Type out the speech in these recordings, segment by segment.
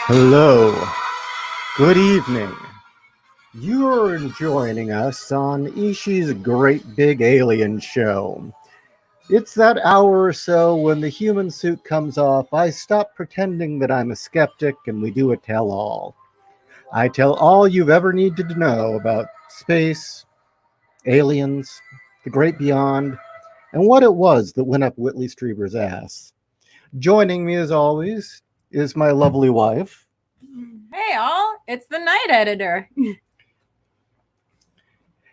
Hello, good evening. You're joining us on Ishi's Great Big Alien Show. It's that hour or so when the human suit comes off, I stop pretending that I'm a skeptic and we do a tell-all. I tell all you've ever needed to know about space, aliens, the great beyond, and what it was that went up Whitley Strieber's ass. Joining me as always is my lovely wife. Hey all, it's the night editor.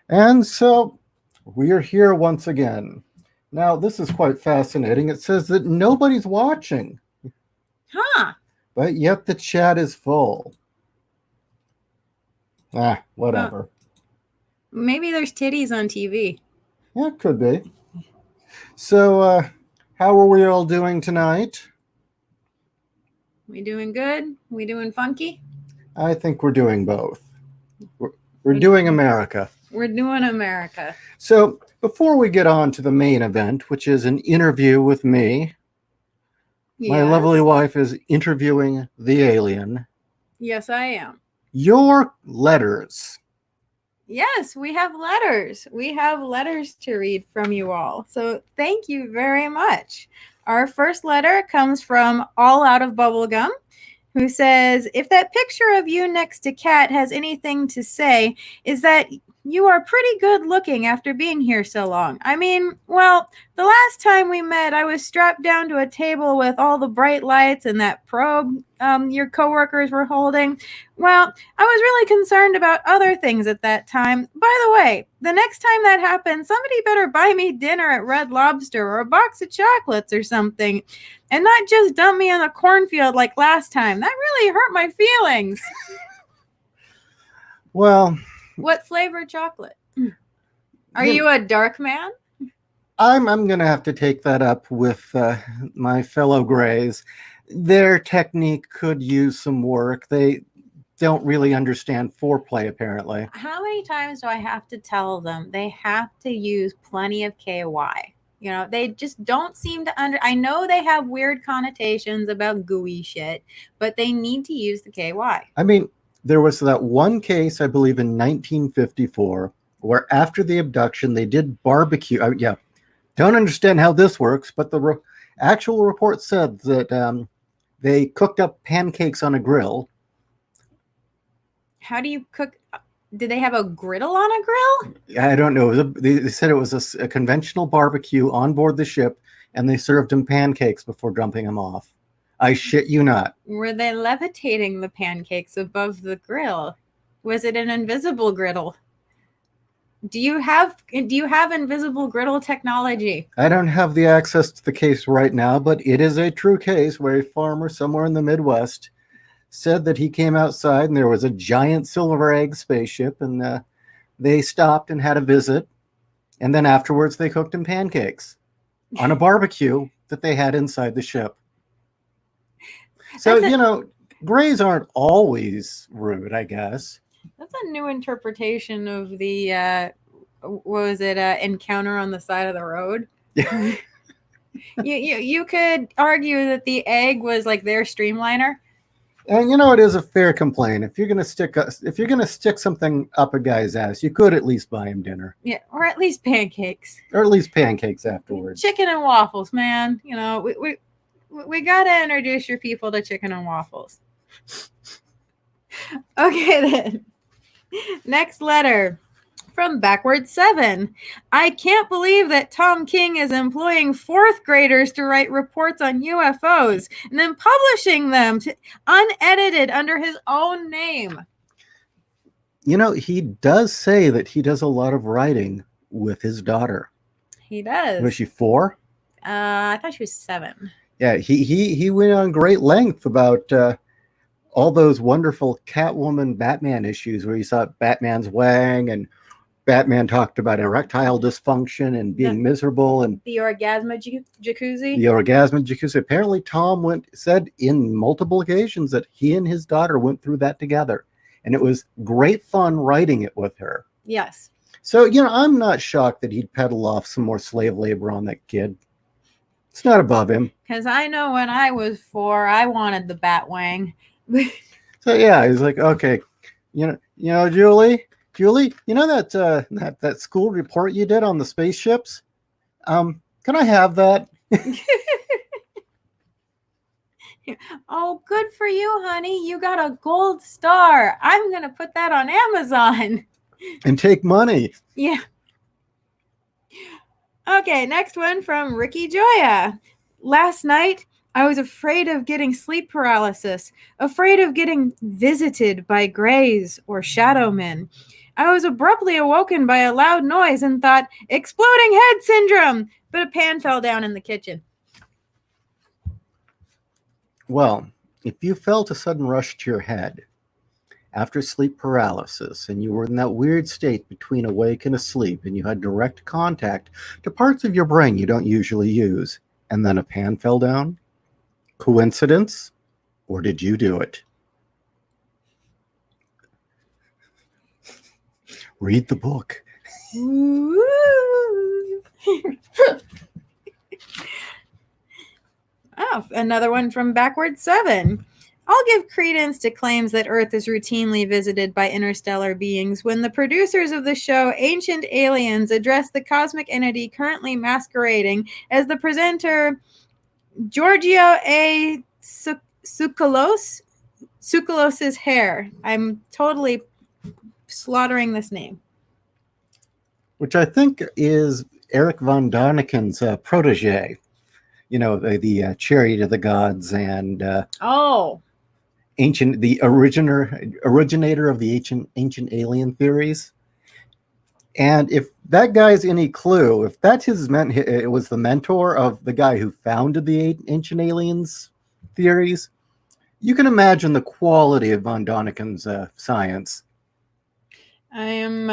And so we are here once again. Now, this is quite fascinating. It says that nobody's watching. Huh. But yet the chat is full. Whatever. Maybe there's titties on TV. Yeah, it could be. So, how are we all doing tonight? We doing good? We doing funky? I think we're doing both. We're doing America. We're doing America. So, before we get on to the main event, which is an interview with me, my lovely wife is interviewing the alien. Yes, I am. Your letters. Yes, we have letters. We have letters to read from you all. So thank you very much. Our first letter comes from All Out of Bubblegum, who says, if that picture of you next to Kat has anything to say, is that you are pretty good looking after being here so long. I mean, well, the last time we met, I was strapped down to a table with all the bright lights and that probe your coworkers were holding. Well, I was really concerned about other things at that time. By the way, the next time that happens, somebody better buy me dinner at Red Lobster or a box of chocolates or something, and not just dump me in a cornfield like last time. That really hurt my feelings. Well, what flavor chocolate? Are you a dark man? I'm going to have to take that up with my fellow Greys. Their technique could use some work. They don't really understand foreplay, apparently. How many times do I have to tell them they have to use plenty of KY? You know, they just don't seem to I know they have weird connotations about gooey shit, but they need to use the KY. I mean, there was that one case, I believe, in 1954, where after the abduction, they did barbecue. Don't understand how this works, but the actual report said that they cooked up pancakes on a grill. How do you cook? Did they have a griddle on a grill? I don't know. They said it was a conventional barbecue on board the ship, and they served them pancakes before dumping them off. I shit you not. Were they levitating the pancakes above the grill? Was it an invisible griddle? Do you have invisible griddle technology? I don't have the access to the case right now, but it is a true case where a farmer somewhere in the Midwest said that he came outside and there was a giant silver egg spaceship, and they stopped and had a visit, and then afterwards they cooked him pancakes on a barbecue that they had inside the ship. So, Greys aren't always rude, I guess. That's a new interpretation of the, what was it, encounter on the side of the road? you could argue that the egg was like their streamliner. And it is a fair complaint. If you're gonna stick something up a guy's ass, you could at least buy him dinner. Yeah, or at least pancakes. Or at least pancakes afterwards. Chicken and waffles, man. We gotta introduce your people to chicken and waffles. Okay, then. Next letter from Backward 7. I can't believe that Tom King is employing 4th graders to write reports on UFOs and then publishing them unedited under his own name. He does say that he does a lot of writing with his daughter. He does. Was she 4? I thought she was 7. Yeah, he went on great length about all those wonderful Catwoman Batman issues where you saw Batman's wang and Batman talked about erectile dysfunction and being miserable and the orgasmic jacuzzi. The orgasmic jacuzzi. Apparently, Tom said in multiple occasions that he and his daughter went through that together, and it was great fun writing it with her. Yes. So I'm not shocked that he'd peddle off some more slave labor on that kid. It's not above him. Because I know when I was 4, I wanted the bat wang. So yeah, he's like, okay, Julie, you know that school report you did on the spaceships? Can I have that? Oh, good for you, honey. You got a gold star. I'm going to put that on Amazon. And take money. Yeah. Okay, next one from Ricky Joya. Last night, I was afraid of getting sleep paralysis, afraid of getting visited by greys or shadow men. I was abruptly awoken by a loud noise and thought, exploding head syndrome, but a pan fell down in the kitchen. Well, if you felt a sudden rush to your head after sleep paralysis and you were in that weird state between awake and asleep and you had direct contact to parts of your brain you don't usually use, and then a pan fell down, coincidence, or did you do it? Read the book. Oh, another one from Backward 7. I'll give credence to claims that Earth is routinely visited by interstellar beings when the producers of the show Ancient Aliens address the cosmic entity currently masquerading as the presenter Giorgio A. Tsoukalos's hair. I'm totally slaughtering this name. Which I think is Eric von Daniken's protege. You know, the Chariot of the Gods and the originator of the ancient alien theories. And if that guy's any clue, if that's it was the mentor of the guy who founded the ancient aliens theories, you can imagine the quality of von Daniken's science. I am.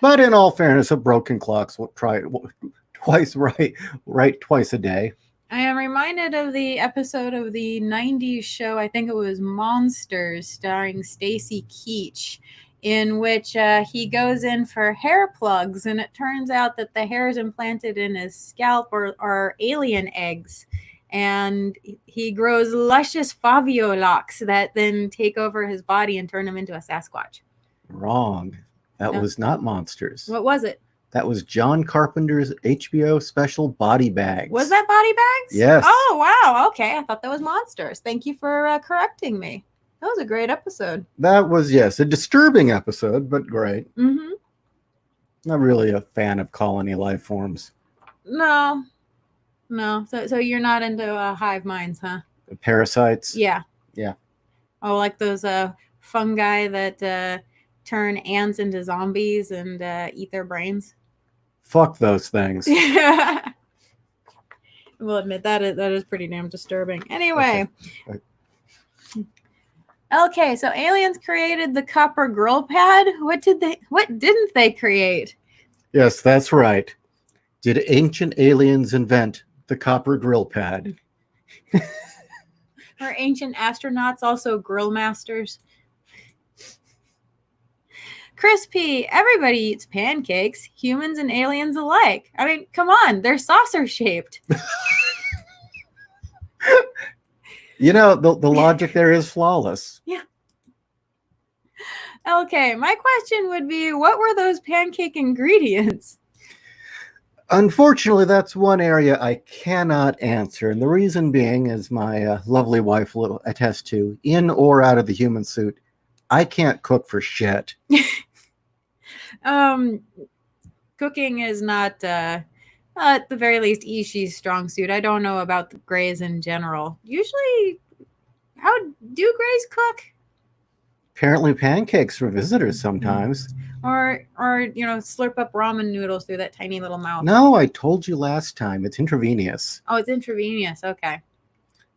But in all fairness, a broken clock's twice right twice a day. I am reminded of the episode of the 90s show, I think it was Monsters, starring Stacy Keach, in which he goes in for hair plugs, and it turns out that the hairs implanted in his scalp are alien eggs. And he grows luscious Fabio locks that then take over his body and turn him into a Sasquatch. Wrong. That was not Monsters. What was it? That was John Carpenter's HBO special Body Bags. Was that Body Bags? Yes. Oh, wow. Okay. I thought that was Monsters. Thank you for correcting me. That was a great episode. That was, yes, a disturbing episode, but great. Mm-hmm. Not really a fan of colony life forms. No. So you're not into hive minds, huh? Parasites? Yeah. Yeah. Oh, like those fungi that turn ants into zombies and eat their brains? Fuck those things. Yeah. We'll admit that is pretty damn disturbing. Anyway. Okay, so aliens created the copper grill pad. What didn't they create? Yes, that's right. Did ancient aliens invent the copper grill pad? Are ancient astronauts also grill masters? Crispy, everybody eats pancakes, humans and aliens alike. I mean, come on, they're saucer shaped. You know, the logic there is flawless. Yeah. Okay, my question would be, what were those pancake ingredients? Unfortunately, that's one area I cannot answer. And the reason being, as my lovely wife will attest to, in or out of the human suit, I can't cook for shit. Cooking is not, at the very least, Ishi's strong suit. I don't know about the Greys in general. Usually, how do Greys cook? Apparently pancakes for visitors sometimes. Or slurp up ramen noodles through that tiny little mouth. No, I told you last time. It's intravenous. Oh, it's intravenous. Okay.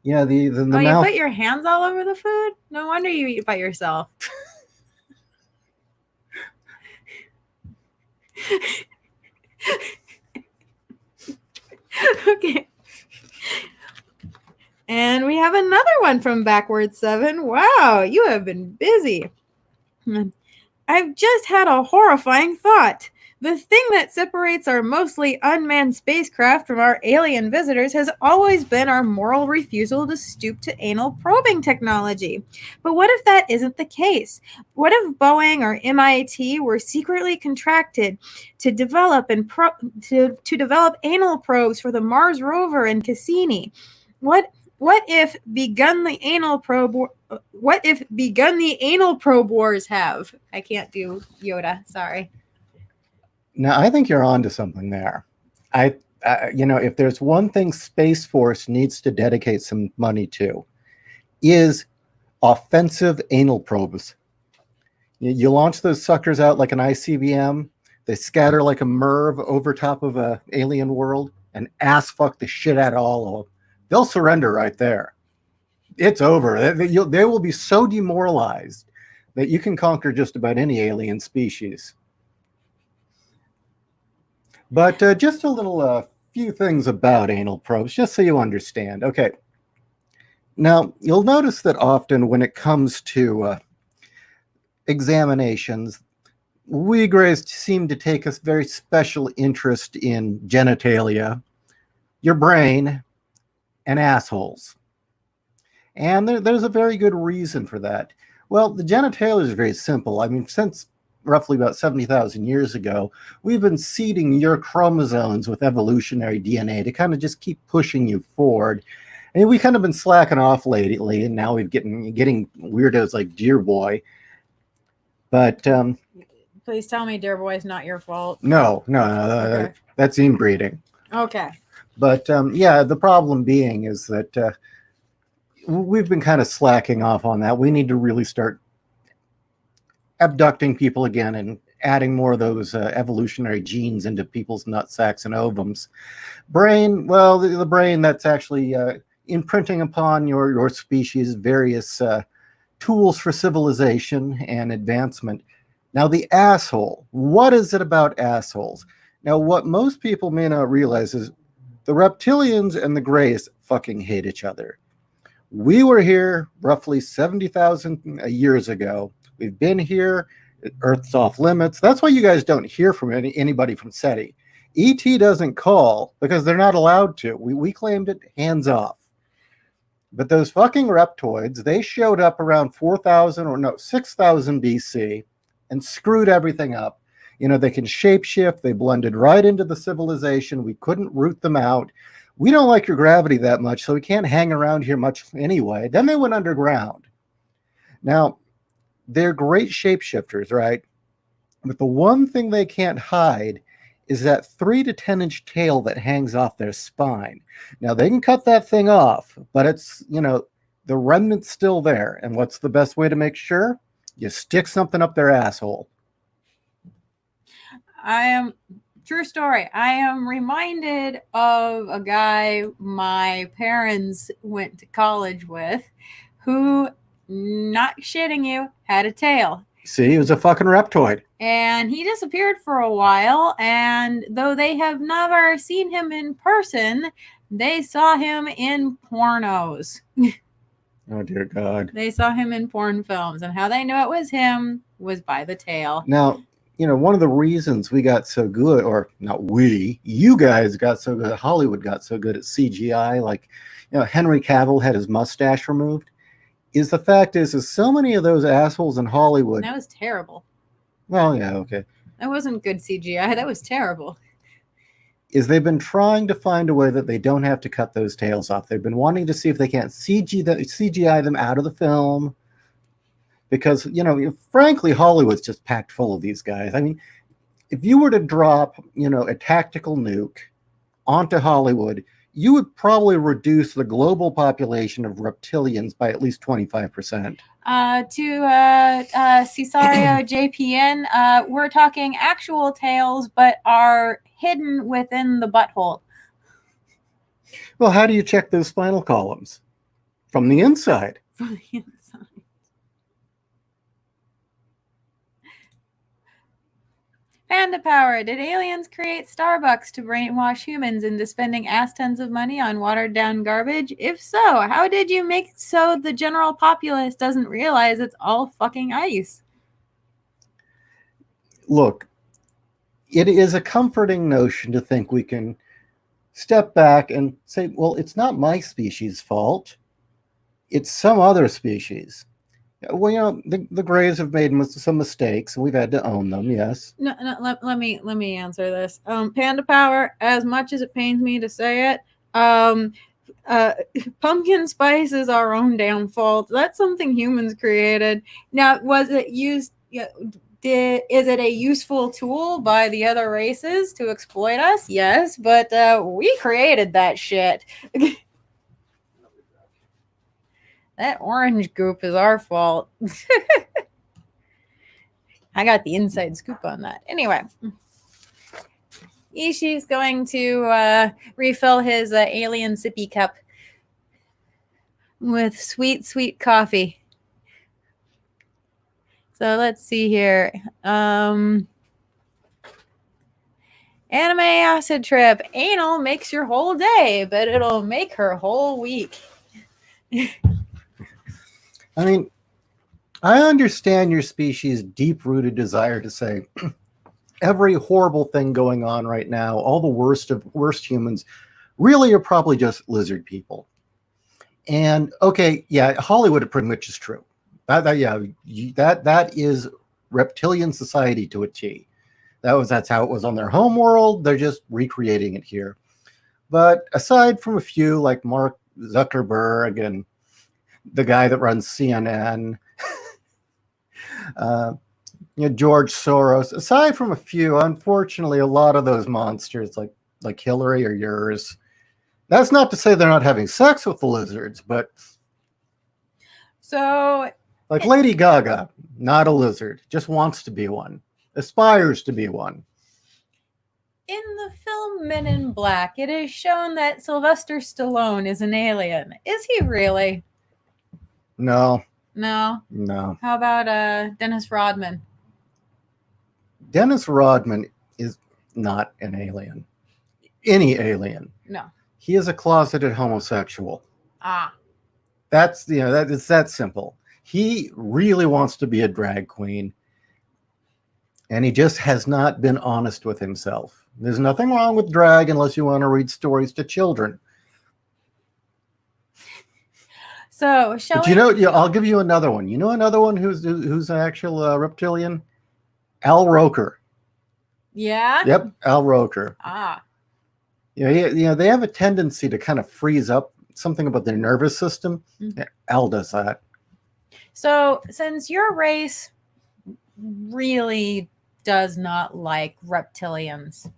Yeah, the mouth. You put your hands all over the food? No wonder you eat by yourself. Okay. And we have another one from Backward 7. Wow, you have been busy. I've just had a horrifying thought. The thing that separates our mostly unmanned spacecraft from our alien visitors has always been our moral refusal to stoop to anal probing technology. But what if that isn't the case? What if Boeing or MIT were secretly contracted to develop to develop anal probes for the Mars rover and Cassini? What if begun the anal probe? What if begun the anal probe wars have? I can't do Yoda. Sorry. Now, I think you're onto something there. If there's one thing Space Force needs to dedicate some money to, is offensive anal probes. You launch those suckers out like an ICBM, they scatter like a MERV over top of an alien world, and ass fuck the shit out of all of them. They'll surrender right there. It's over. They will be so demoralized that you can conquer just about any alien species. But just a little few things about anal probes, just so you understand. Okay. Now, you'll notice that often when it comes to examinations, we Greys seem to take a very special interest in genitalia, your brain, and assholes. And there's a very good reason for that. Well, the genitalia is very simple. I mean, since roughly about 70,000 years ago, we've been seeding your chromosomes with evolutionary DNA to kind of just keep pushing you forward. And we kind of been slacking off lately, and now we've getting weirdos like Dear Boy. But please tell me Dear Boy is not your fault. No, Okay. That's inbreeding. Okay. But yeah, the problem being is that we've been kind of slacking off on that. We need to really start abducting people again and adding more of those evolutionary genes into people's nutsacks and ovums. Brain, well, the brain that's actually imprinting upon your species various tools for civilization and advancement. Now, the asshole. What is it about assholes? Now, what most people may not realize is the reptilians and the Greys fucking hate each other. We were here roughly 70,000 years ago. We've been here. Earth's off limits. That's why you guys don't hear from anybody from SETI. ET doesn't call because they're not allowed to. We claimed it hands off. But those fucking reptoids, they showed up around 6,000 BC and screwed everything up. You know, they can shapeshift. They blended right into the civilization. We couldn't root them out. We don't like your gravity that much, so we can't hang around here much anyway. Then they went underground. Now, they're great shapeshifters, right? But the one thing they can't hide is that 3 to 10 inch tail that hangs off their spine. Now, they can cut that thing off, but it's, the remnant's still there. And what's the best way to make sure? You stick something up their asshole. True story. I am reminded of a guy my parents went to college with who, not shitting you, had a tail. See, he was a fucking reptoid. And he disappeared for a while, and though they have never seen him in person, they saw him in pornos. Oh, dear God. They saw him in porn films, and how they knew it was him was by the tail. Now, one of the reasons we got so good, or not we, you guys got so good, Hollywood got so good at CGI, like, Henry Cavill had his mustache removed, is the fact is so many of those assholes in Hollywood. That was terrible. Well, yeah, okay. That wasn't good CGI. That was terrible. Is they've been trying to find a way that they don't have to cut those tails off. They've been wanting to see if they can't CGI them out of the film. Because, frankly, Hollywood's just packed full of these guys. I mean, if you were to drop, a tactical nuke onto Hollywood, you would probably reduce the global population of reptilians by at least 25%. Cesario JPN, we're talking actual tails, but are hidden within the butthole. Well, how do you check those spinal columns? From the inside. From the inside. Panda Power. Did aliens create Starbucks to brainwash humans into spending ass tons of money on watered down garbage? If so, how did you make so the general populace doesn't realize it's all fucking ice? Look, it is a comforting notion to think we can step back and say, well, it's not my species' fault. It's some other species. Well, the Greys have made some mistakes, and we've had to own them. Yes. No, let me answer this. Panda Power, as much as it pains me to say it, pumpkin spice is our own damn fault. That's something humans created. Now, was it used? Is it a useful tool by the other races to exploit us? Yes, but we created that shit. That orange goop is our fault. I got the inside scoop on that. Anyway, Ishi's going to refill his alien sippy cup with sweet, sweet coffee. So let's see here. Anime acid trip. Anal makes your whole day, but it'll make her whole week. I mean, I understand your species' deep-rooted desire to say every horrible thing going on right now, all the worst of worst humans, really are probably just lizard people. And okay, yeah, Hollywood pretty much is true. That is reptilian society to a T. That's how it was on their home world. They're just recreating it here. But aside from a few like Mark Zuckerberg and the guy that runs CNN, George Soros, aside from a few, unfortunately, a lot of those monsters like Hillary or yours, that's not to say they're not having sex with the lizards, but so like Lady Gaga, not a lizard, just wants to be one, aspires to be one. In the film Men in Black, it is shown that Sylvester Stallone is an alien. Is he really? No. No. How about Dennis Rodman? Dennis Rodman is not an alien. Any alien. No. He is a closeted homosexual. Ah. It's that simple. He really wants to be a drag queen, and he just has not been honest with himself. There's nothing wrong with drag unless you want to read stories to children. So, I'll give you another one. You know another one who's an actual reptilian? Al Roker. Yeah? Yep, Al Roker. Ah. They have a tendency to kind of freeze up something about their nervous system. Mm-hmm. Al does that. So, since your race really does not like reptilians,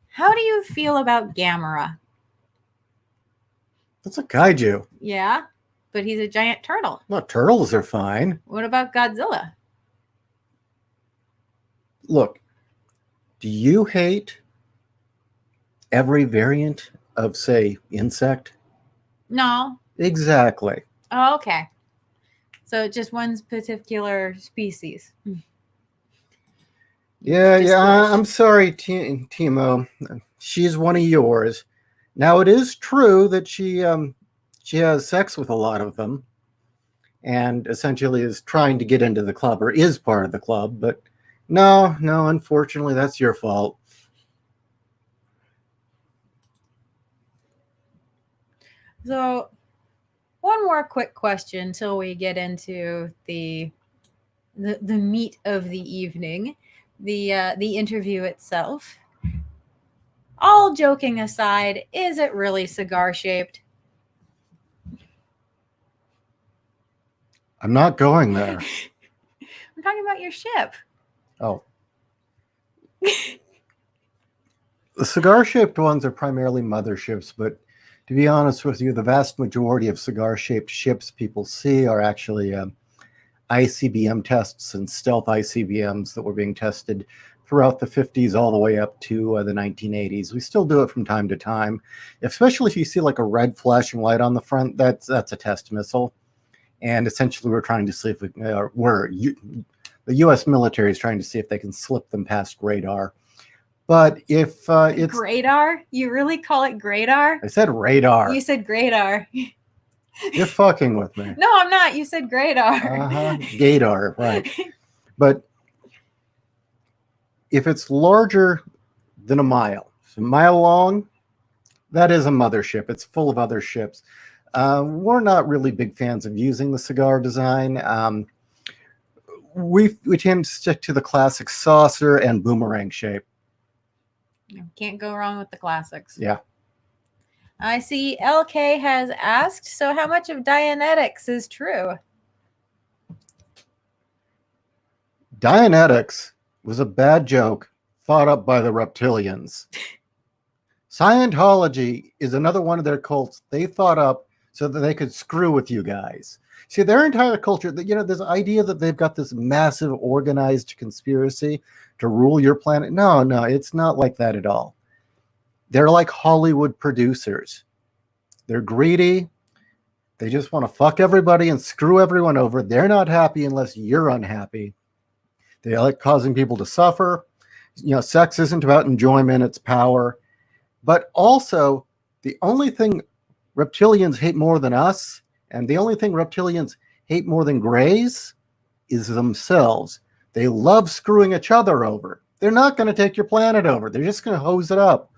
how do you feel about Gamera? That's a kaiju. Yeah, but he's a giant turtle. Well, turtles are fine. What about Godzilla? Look, do you hate every variant of, say, insect? No. Exactly. Oh, okay. So just one particular species. Yeah, I'm sorry, Timo. She's one of yours. Now, it is true that she has sex with a lot of them and essentially is trying to get into the club or is part of the club. But no, unfortunately, that's your fault. So one more quick question until we get into the meat of the evening, the interview itself. All joking aside, is it really cigar shaped? I'm not going there. I'm talking about your ship. Oh. The cigar shaped ones are primarily motherships, but to be honest with you, the vast majority of cigar shaped ships people see are actually ICBM tests and stealth ICBMs that were being tested throughout the 50s all the way up to the 1980s. We still do it from time to time, especially if you see like a red flashing light on the front. That's a test missile, and essentially we're trying to see if the U.S. military is trying to see if they can slip them past radar. But if it's radar, you really call it radar? I said radar. You said radar. You're fucking with me. No, I'm not. You said radar. Gaydar, right. But if it's larger than a mile, so a mile long, that is a mothership. It's full of other ships. We're not really big fans of using the cigar design. We tend to stick to the classic saucer and boomerang shape. Can't go wrong with the classics. Yeah. I see LK has asked, so how much of Dianetics is true? Dianetics was a bad joke thought up by the reptilians. Scientology is another one of their cults they thought up so that they could screw with you guys. See, their entire culture, this idea that they've got this massive organized conspiracy to rule your planet. No, it's not like that at all. They're like Hollywood producers. They're greedy. They just want to fuck everybody and screw everyone over. They're not happy unless you're unhappy. They like causing people to suffer. Sex isn't about enjoyment, it's power. But also, the only thing reptilians hate more than us, and the only thing reptilians hate more than grays, is themselves. They love screwing each other over. They're not going to take your planet over. They're just going to hose it up.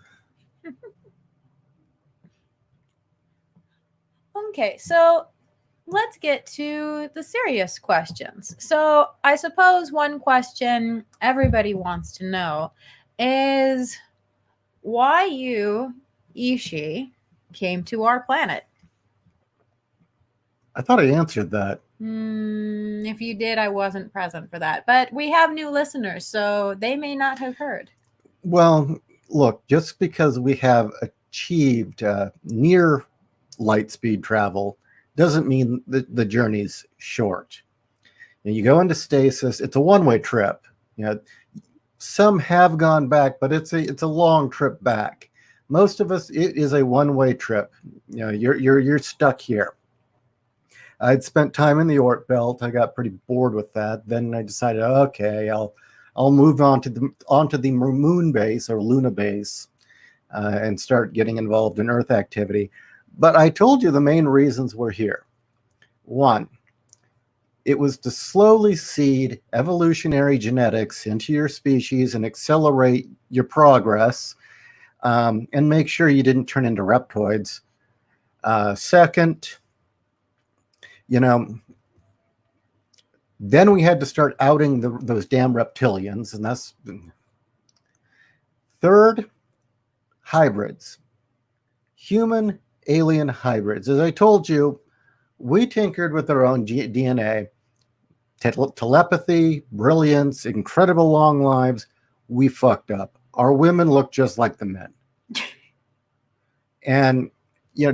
Okay, so let's get to the serious questions. So I suppose one question everybody wants to know is why you, Ishi, came to our planet. I thought I answered that. If you did, I wasn't present for that. But we have new listeners, so they may not have heard. Well, look, just because we have achieved near light speed travel doesn't mean that the journey's short. You go into stasis. It's a one-way trip. Some have gone back, but it's a long trip back. Most of us, it is a one-way trip. You're stuck here. I'd spent time in the Oort Belt. I got pretty bored with that. Then I decided, okay, I'll move onto the moon base or Luna base and start getting involved in Earth activity. But I told you the main reasons we're here. One, it was to slowly seed evolutionary genetics into your species and accelerate your progress and make sure you didn't turn into reptoids. Second, then we had to start outing those damn reptilians, and that's... Third, hybrids. Human alien hybrids. As I told you, we tinkered with our own DNA. Telepathy, brilliance, incredible long lives. We fucked up. Our women look just like the men. And,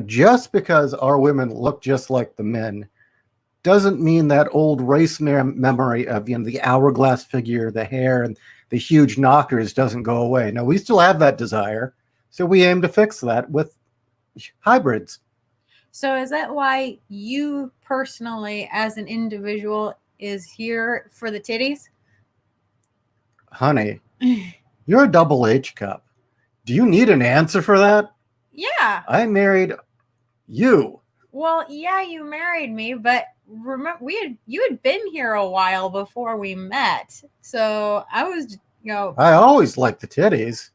just because our women look just like the men doesn't mean that old race memory of, the hourglass figure, the hair, and the huge knockers doesn't go away. No, we still have that desire. So we aim to fix that with hybrids. So is that why you personally, as an individual, is here for the titties? Honey, you're a double H cup. Do you need an answer for that? Yeah. I married you. Well, yeah, you married me, but remember, you had been here a while before we met. So I was, I always liked the titties.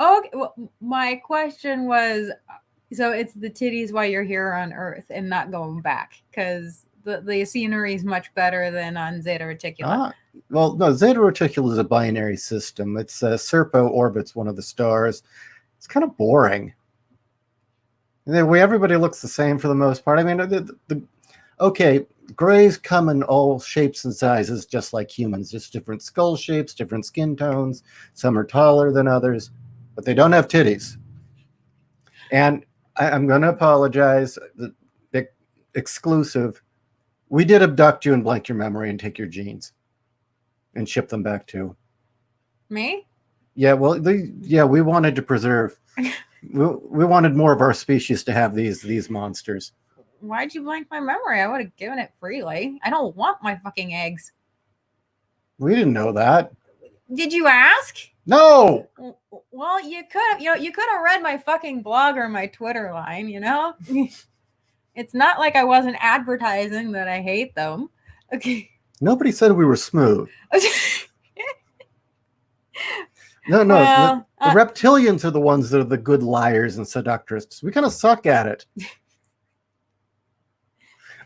Okay, well, my question was, so it's the titties while you're here on Earth and not going back, because the scenery is much better than on Zeta Reticuli. Well, no, Zeta Reticuli is a binary system. It's Serpo orbits one of the stars. It's kind of boring. The way everybody looks the same for the most part. I mean, okay, grays come in all shapes and sizes, just like humans. Just different skull shapes, different skin tones. Some are taller than others, but they don't have titties. And I'm going to apologize. The exclusive. We did abduct you and blank your memory and take your genes and ship them back to me. Yeah, well, we wanted to preserve. we wanted more of our species to have these monsters. Why'd you blank my memory? I would have given it freely. I don't want my fucking eggs. We didn't know that. Did you ask? No. Well, you could have. You could have read my fucking blog or my Twitter line. It's not like I wasn't advertising that I hate them. Okay. Nobody said we were smooth. No, Well, the reptilians are the ones that are the good liars and seductress. We kind of suck at it.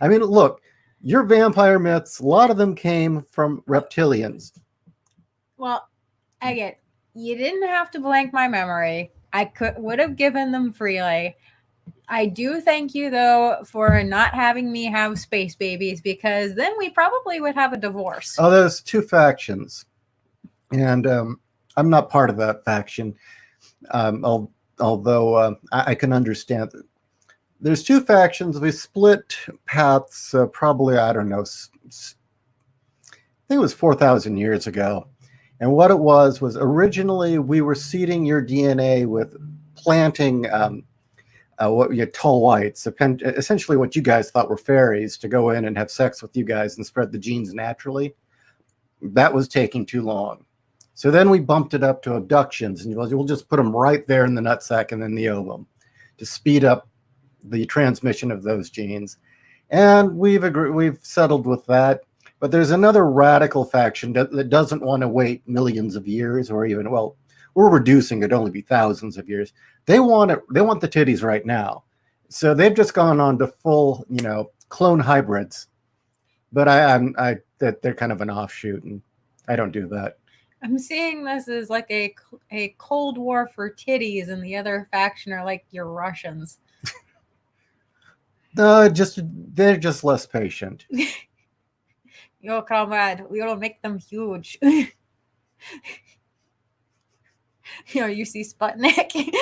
I mean, look, your vampire myths, a lot of them came from reptilians. well, again, you didn't have to blank my memory. I would have given them freely. I do thank you though for not having me have space babies, because then we probably would have a divorce. Oh, there's two factions, and I'm not part of that faction. Although I can understand that. There's two factions. We split paths probably, I don't know, I think it was 4,000 years ago. And what it was originally we were seeding your DNA with planting what you tall whites, essentially what you guys thought were fairies, to go in and have sex with you guys and spread the genes naturally. That was taking too long. So then we bumped it up to abductions, and we'll just put them right there in the nutsack and then the ovum to speed up the transmission of those genes. And we've settled with that. But there's another radical faction that doesn't want to wait millions of years, or even, well, we're reducing it to only be thousands of years. They want the titties right now. So they've just gone on to full, clone hybrids. But that they're kind of an offshoot, and I don't do that. I'm seeing this as like a Cold War for titties, and the other faction are like your Russians. They're just less patient. Yo, comrade, we will make them huge. You see Sputnik?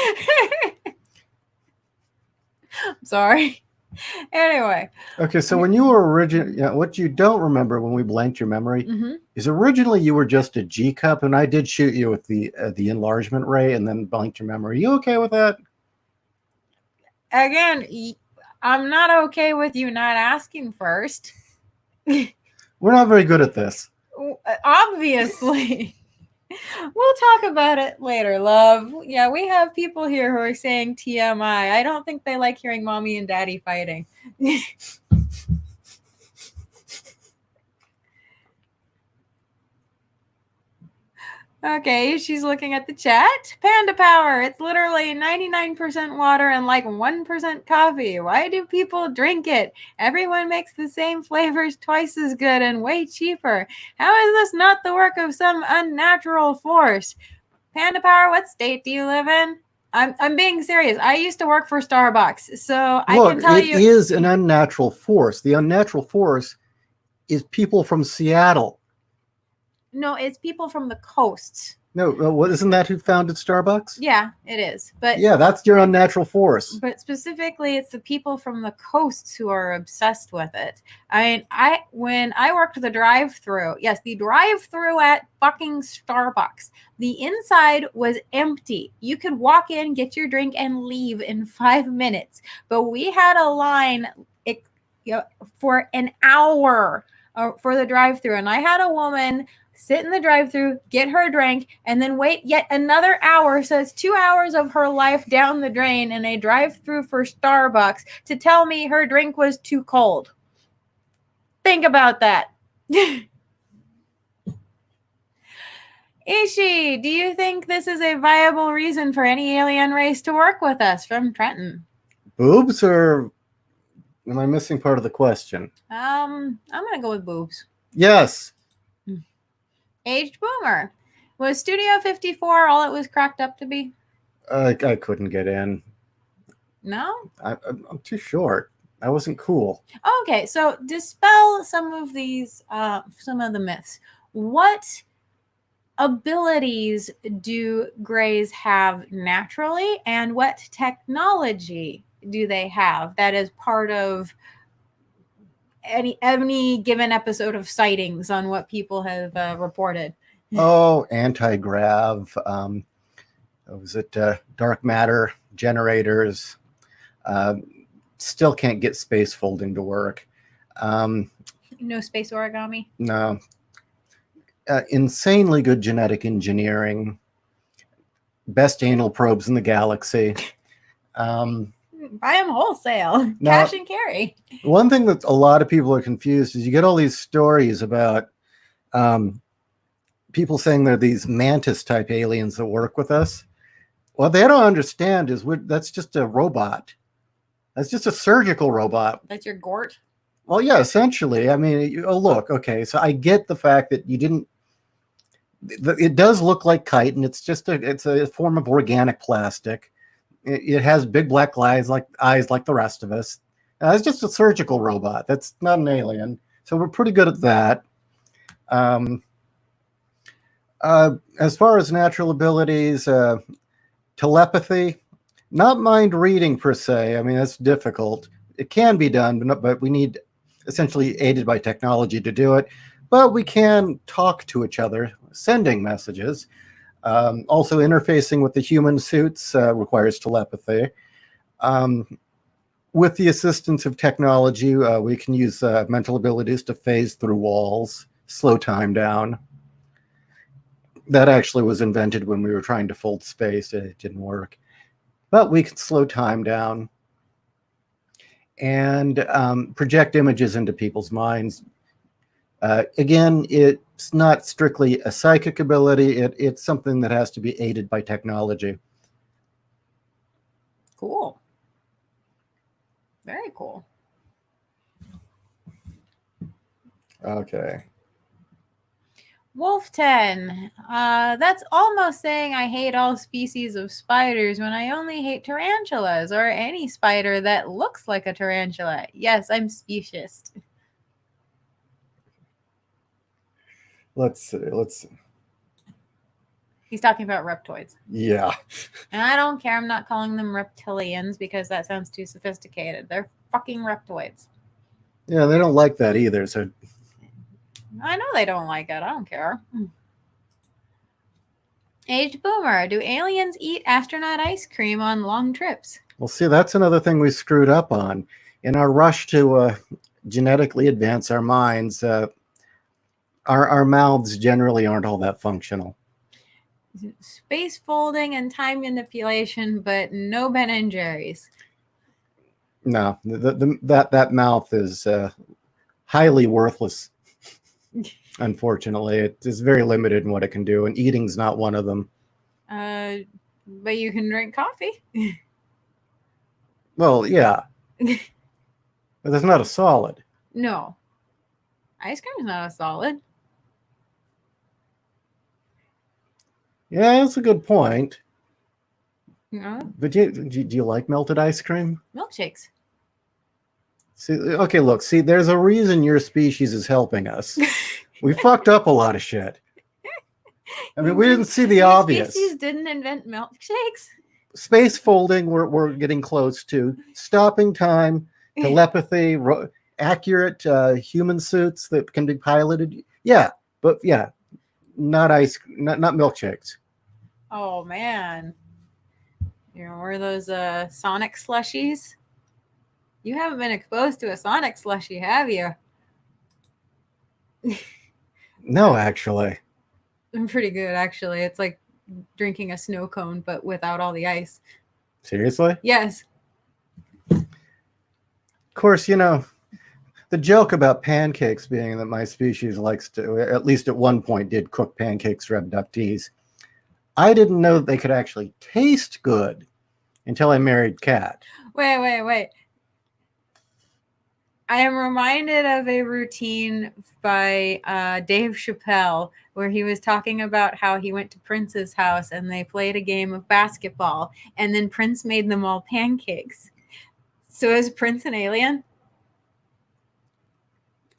I'm sorry. Anyway. Okay, so when you were what you don't remember when we blanked your memory is originally you were just a G cup, and I did shoot you with the enlargement ray and then blanked your memory. You okay with that? Again, I'm not okay with you not asking first. We're not very good at this. Obviously. We'll talk about it later, love. Yeah, we have people here who are saying TMI. I don't think they like hearing mommy and daddy fighting. Okay, she's looking at the chat. Panda Power. It's literally 99% water and like 1% coffee. Why do people drink it? Everyone makes the same flavors twice as good and way cheaper. How is this not the work of some unnatural force? Panda Power, what state do you live in? I'm being serious. I used to work for Starbucks, so I can tell you. It is an unnatural force. The unnatural force is people from Seattle. No, it's people from the coasts. No, isn't that who founded Starbucks? Yeah, it is. But yeah, that's your unnatural force. But specifically, it's the people from the coasts who are obsessed with it. I mean, when I worked the drive-through, yes, the drive-through at fucking Starbucks, the inside was empty. You could walk in, get your drink, and leave in 5 minutes. But we had a line for an hour for the drive-through, and I had a woman sit in the drive-thru, get her drink, and then wait yet another hour. So it's 2 hours of her life down the drain in a drive-thru for Starbucks to tell me her drink was too cold. Think about that. Ishi, do you think this is a viable reason for any alien race to work with us? From Trenton. Boobs, or am I missing part of the question? I'm going to go with boobs. Yes. Aged Boomer. Was Studio 54 all it was cracked up to be? I couldn't get in. No? I'm too short. I wasn't cool. Okay, so dispel some of these, some of the myths. What abilities do Greys have naturally, and what technology do they have that is part of any given episode of sightings on what people have reported? Oh, anti-grav. Was it dark matter generators? Still can't get space folding to work. No space origami? No. Insanely good genetic engineering. Best anal probes in the galaxy. Buy them wholesale. Now, cash and carry. One thing that a lot of people are confused is you get all these stories about people saying they're these mantis type aliens that work with us. What they don't understand is that's just a robot. That's just a surgical robot. That's your Gort. Well, yeah, essentially. I mean, look, okay, so I get the fact that you didn't. It does look like chitin. It's just it's a form of organic plastic. It has big black eyes like the rest of us. It's just a surgical robot. That's not an alien. So we're pretty good at that. As far as natural abilities, telepathy, not mind reading per se. I mean, that's difficult. It can be done, but we need essentially aided by technology to do it. But we can talk to each other, sending messages. Also, interfacing with the human suits requires telepathy. With the assistance of technology, we can use mental abilities to phase through walls, slow time down. That actually was invented when we were trying to fold space. It didn't work. But we can slow time down and project images into people's minds. Again, it's not strictly a psychic ability. It's something that has to be aided by technology. Cool. Very cool. Okay. Wolf10. That's almost saying I hate all species of spiders when I only hate tarantulas or any spider that looks like a tarantula. Yes, I'm speciesist. Let's see. He's talking about reptoids. Yeah. And I don't care. I'm not calling them reptilians because that sounds too sophisticated. They're fucking reptoids. Yeah, they don't like that either. So I know they don't like it. I don't care. Aged Boomer. Do aliens eat astronaut ice cream on long trips? well, see, that's another thing we screwed up on. In our rush to genetically advance our minds, our mouths generally aren't all that functional. Space folding and time manipulation, but no Ben and Jerry's. No, that mouth is highly worthless. Unfortunately, it is very limited in what it can do, and eating's not one of them. But you can drink coffee. Well, yeah, but that's not a solid. No, ice cream is not a solid. Yeah, that's a good point. No, But do you like melted ice cream? milkshakes. See, okay, look, see, there's a reason your species is helping us. We fucked up a lot of shit. I mean, we didn't see the Your obvious. species didn't invent milkshakes. Space folding, we're getting close to. Stopping time, telepathy, accurate human suits that can be piloted. Yeah, but yeah, not milkshakes. Oh man, you know, were those Sonic slushies? You haven't been exposed to a Sonic slushie, have you? No, actually. I'm pretty good, actually. It's like drinking a snow cone, but without all the ice. Seriously? Yes. Of course, you know, the joke about pancakes being that my species likes to, at least at one point, did cook pancakes for abductees. I didn't know that they could actually taste good until I married Kat. Wait. I am reminded of a routine by Dave Chappelle where he was talking about how he went to Prince's house and they played a game of basketball and then Prince made them all pancakes. So is Prince an alien?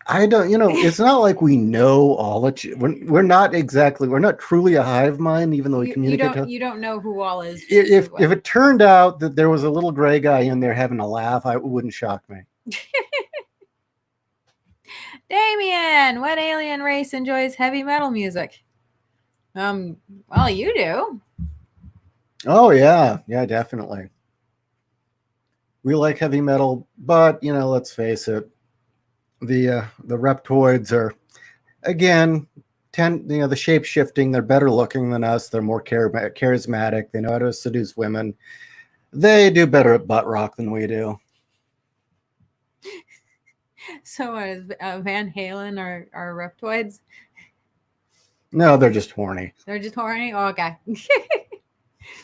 I don't, you know, it's not like we know all of it. We're not truly a hive mind, even though we communicate. You don't know who all is. If it turned out that there was a little gray guy in there having a laugh, it wouldn't shock me. Damien, what alien race enjoys heavy metal music? Well, you do. Oh yeah, definitely. We like heavy metal, but you know, let's face it, the reptoids are, again, the shape shifting. They're better looking than us. They're more charismatic. They know how to seduce women. They do better at butt rock than we do. So is Van Halen are reptoids? No, they're just horny. They're just horny? Oh, okay.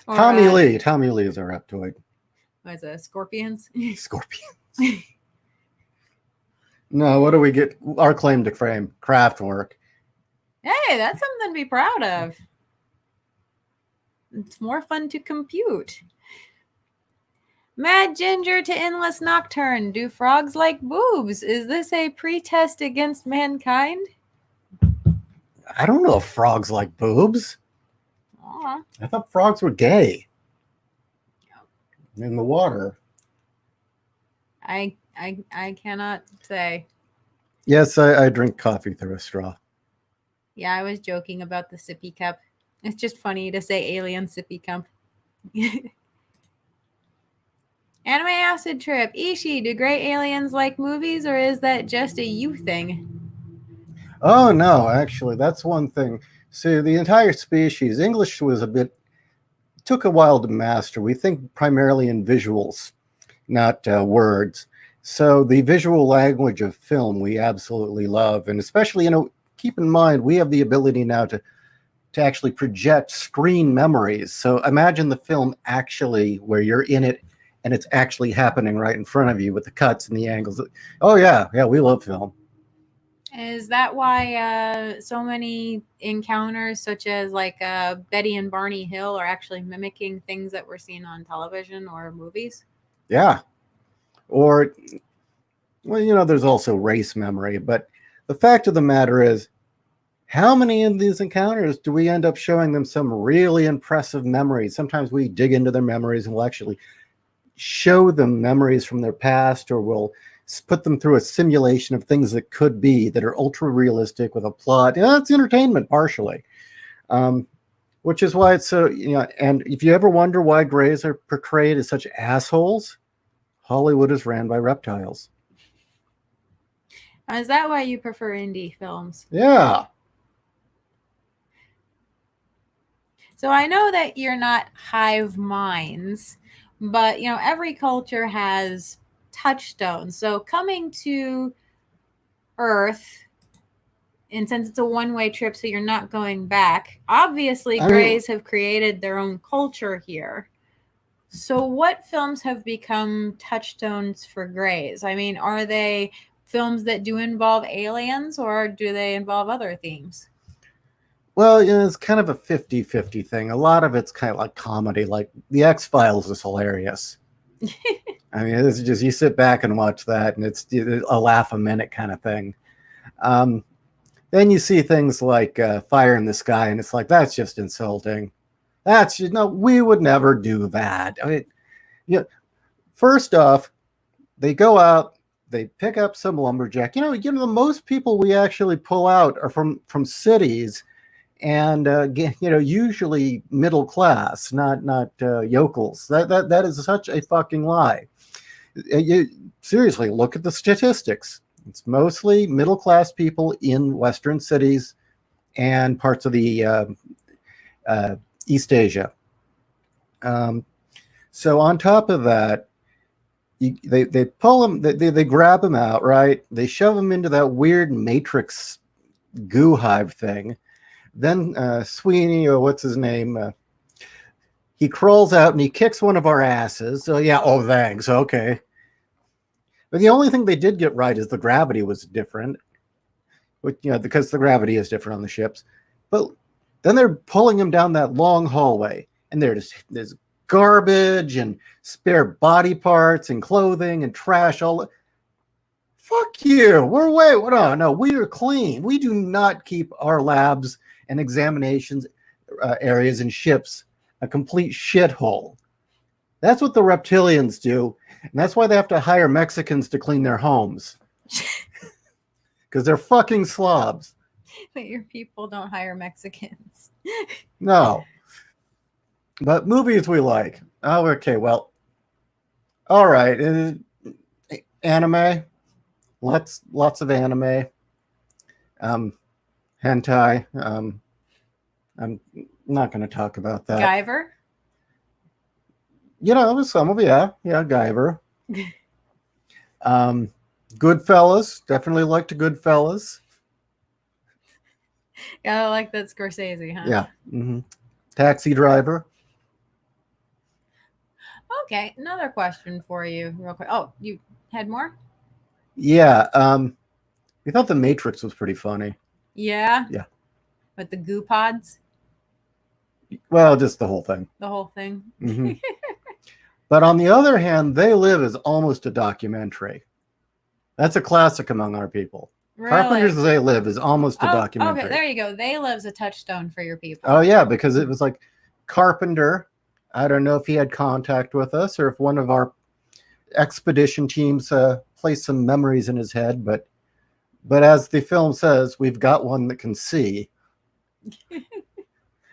Or, Tommy Lee. Tommy Lee is our reptoid. What is it? Scorpions? Scorpions. No, what do we get? Our claim to fame, craft work. Hey, that's something to be proud of. It's more fun to compute. Mad Ginger to Endless Nocturne. Do frogs like boobs? Is this a pretest against mankind? I don't know if frogs like boobs. Aw. I thought frogs were gay. In the water. I cannot say. Yes, I drink coffee through a straw. Yeah, I was joking about the sippy cup. It's just funny to say alien sippy cup. Anime acid trip. Ishi, do gray aliens like movies, or is that just a you thing? Oh, no, actually, that's one thing. See, the entire species, English was took a while to master. We think primarily in visuals, not words. So the visual language of film we absolutely love. And especially, keep in mind, we have the ability now to actually project screen memories. So imagine the film actually where you're in it and it's actually happening right in front of you with the cuts and the angles. Oh, yeah, we love film. Is that why so many encounters, such as like Betty and Barney Hill, are actually mimicking things that we're seeing on television or movies? Yeah. Or, well, there's also race memory. But the fact of the matter is, how many of these encounters do we end up showing them some really impressive memories? Sometimes we dig into their memories and we'll actually show them memories from their past, or we'll put them through a simulation of things that could be, that are ultra realistic with a plot. It's entertainment partially, which is why it's so, and if you ever wonder why grays are portrayed as such assholes, Hollywood is ran by reptiles. Is that why you prefer indie films? Yeah. So I know that you're not hive minds, but every culture has touchstones. So coming to Earth, and since it's a one-way trip, so you're not going back, obviously grays have created their own culture here. So what films have become touchstones for grays? I mean, are they films that do involve aliens, or do they involve other themes? Well, it's kind of a 50-50 thing. A lot of it's kind of like comedy, like The X-Files is hilarious. I mean, it's just, you sit back and watch that, and it's a laugh a minute kind of thing. Then you see things like Fire in the Sky, and it's like, that's just insulting. We would never do that. I mean, first off, they go out, they pick up some lumberjack. The most people we actually pull out are from cities, and usually middle class, not yokels. That is such a fucking lie. Seriously, look at the statistics. It's mostly middle class people in Western cities and parts of the East Asia. So on top of that, they pull them, they grab them out, right? They shove them into that weird matrix goo hive thing. Then Sweeney, or what's his name, he crawls out and he kicks one of our asses. So yeah, oh thanks, okay. But the only thing they did get right is the gravity was different, because the gravity is different on the ships. But then they're pulling him down that long hallway, and there's garbage and spare body parts and clothing and trash. Fuck you. No, we are clean. We do not keep our labs and examinations areas and ships a complete shithole. That's what the reptilians do, and that's why they have to hire Mexicans to clean their homes. Because they're fucking slobs. But your people don't hire Mexicans. No. But movies we like. Oh, okay, well. All right. Anime. Lots of anime. Hentai. I'm not going to talk about that. Guyver? Some of Guyver. Goodfellas. Definitely liked Goodfellas. Gotta like that Scorsese, huh? Yeah. Taxi driver. Okay, another question for you, real quick. Oh, you had more? Yeah. We thought The Matrix was pretty funny. Yeah. Yeah. With the goo pods, Well, just the whole thing. the whole thing. But on the other hand, They Live is almost a documentary. That's a classic among our people. Really? Carpenter's They Live is almost a documentary. Okay, there you go. They Live's a touchstone for your people. Oh, yeah, because it was like Carpenter. I don't know if he had contact with us or if one of our expedition teams placed some memories in his head. But as the film says, we've got one that can see.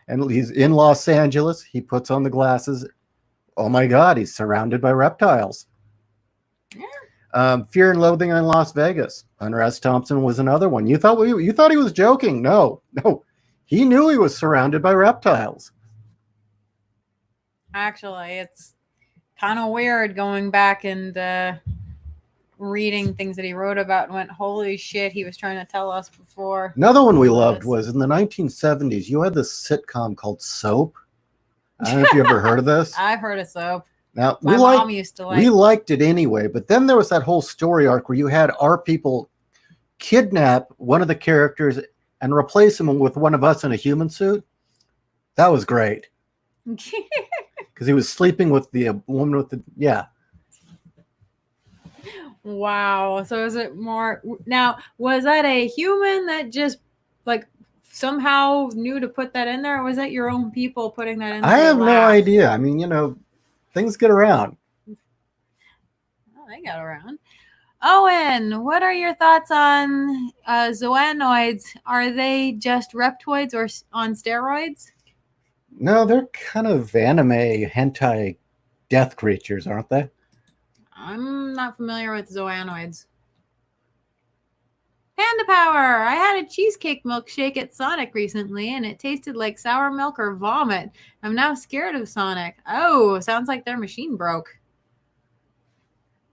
And he's in Los Angeles. He puts on the glasses. Oh, my God, he's surrounded by reptiles. Yeah. Fear and Loathing in Las Vegas. Hunter S. Thompson was another one. You thought he was joking? No. He knew he was surrounded by reptiles. Actually, it's kind of weird going back and reading things that he wrote about and went, holy shit, he was trying to tell us before. Another one we loved was in the 1970s. You had this sitcom called Soap. I don't know if you ever heard of this. I've heard of Soap. Now, My mom used to like. We liked it anyway, but then there was that whole story arc where you had our people kidnap one of the characters and replace him with one of us in a human suit. That was great. Because he was sleeping with the woman with the, yeah. Wow. So is it more, now, was that a human that just like somehow knew to put that in there, or was that your own people putting that in there? I have no idea. I mean, things get around. Oh, they got around. Owen, what are your thoughts on zoonoids? Are they just reptoids or on steroids? No, they're kind of anime hentai death creatures, aren't they? I'm not familiar with zoonoids. Panda Power! I had a cheesecake milkshake at Sonic recently, and it tasted like sour milk or vomit. I'm now scared of Sonic. Oh, sounds like their machine broke.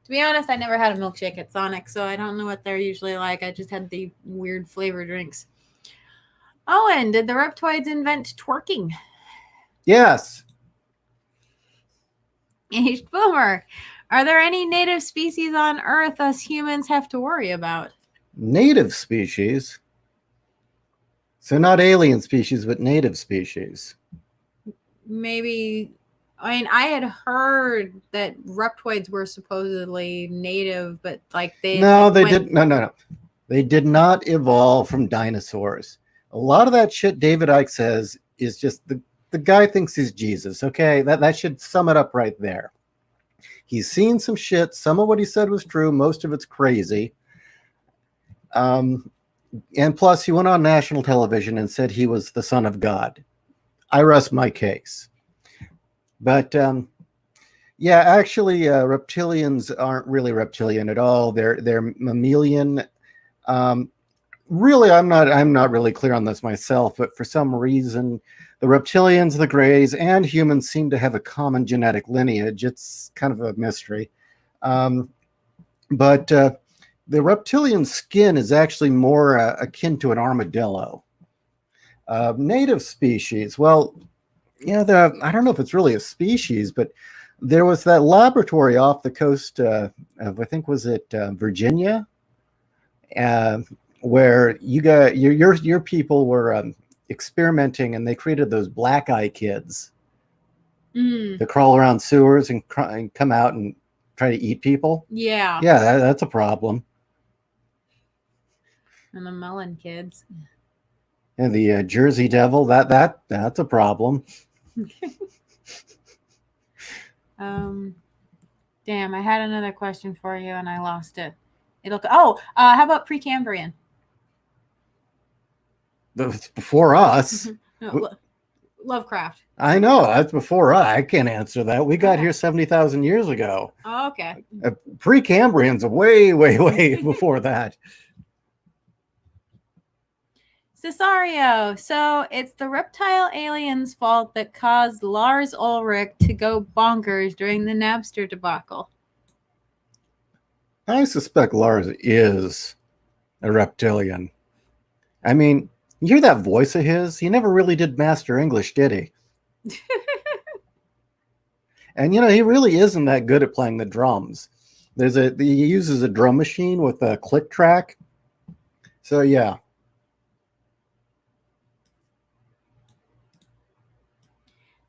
To be honest, I never had a milkshake at Sonic, so I don't know what they're usually like. I just had the weird flavor drinks. Owen, did the reptoids invent twerking? Yes. Aged Boomer, are there any native species on Earth us humans have to worry about? Native species? So not alien species, but native species. Maybe, I mean, I had heard that reptoids were supposedly native, but like they... No, they didn't. No. They did not evolve from dinosaurs. A lot of that shit David Icke says is just the guy thinks he's Jesus, okay? That should sum it up right there. He's seen some shit. Some of what he said was true. Most of it's crazy. And plus, he went on national television and said he was the son of God. I rest my case. But, yeah, actually, reptilians aren't really reptilian at all. They're mammalian. Really, I'm not really clear on this myself, but for some reason, the reptilians, the greys, and humans seem to have a common genetic lineage. It's kind of a mystery. But the reptilian skin is actually more akin to an armadillo. Native species, well, I don't know if it's really a species, but there was that laboratory off the coast of, I think, was it Virginia, where you got your people were experimenting, and they created those black eye kids that crawl around sewers and come out and try to eat people. Yeah. Yeah, that's a problem. And the melon kids. And the Jersey Devil, that's a problem. Damn, I had another question for you and I lost it. How about Precambrian? That's before us. No, Lovecraft. I know, that's before us. I can't answer that. We got here 70,000 years ago. Oh, okay. Precambrians are way, way, way before that. Cesario. So it's the reptile aliens' fault that caused Lars Ulrich to go bonkers during the Napster debacle. I suspect Lars is a reptilian. I mean, You hear that voice of his? He never really did master English, did he? And he really isn't that good at playing the drums. He uses a drum machine with a click track. So yeah.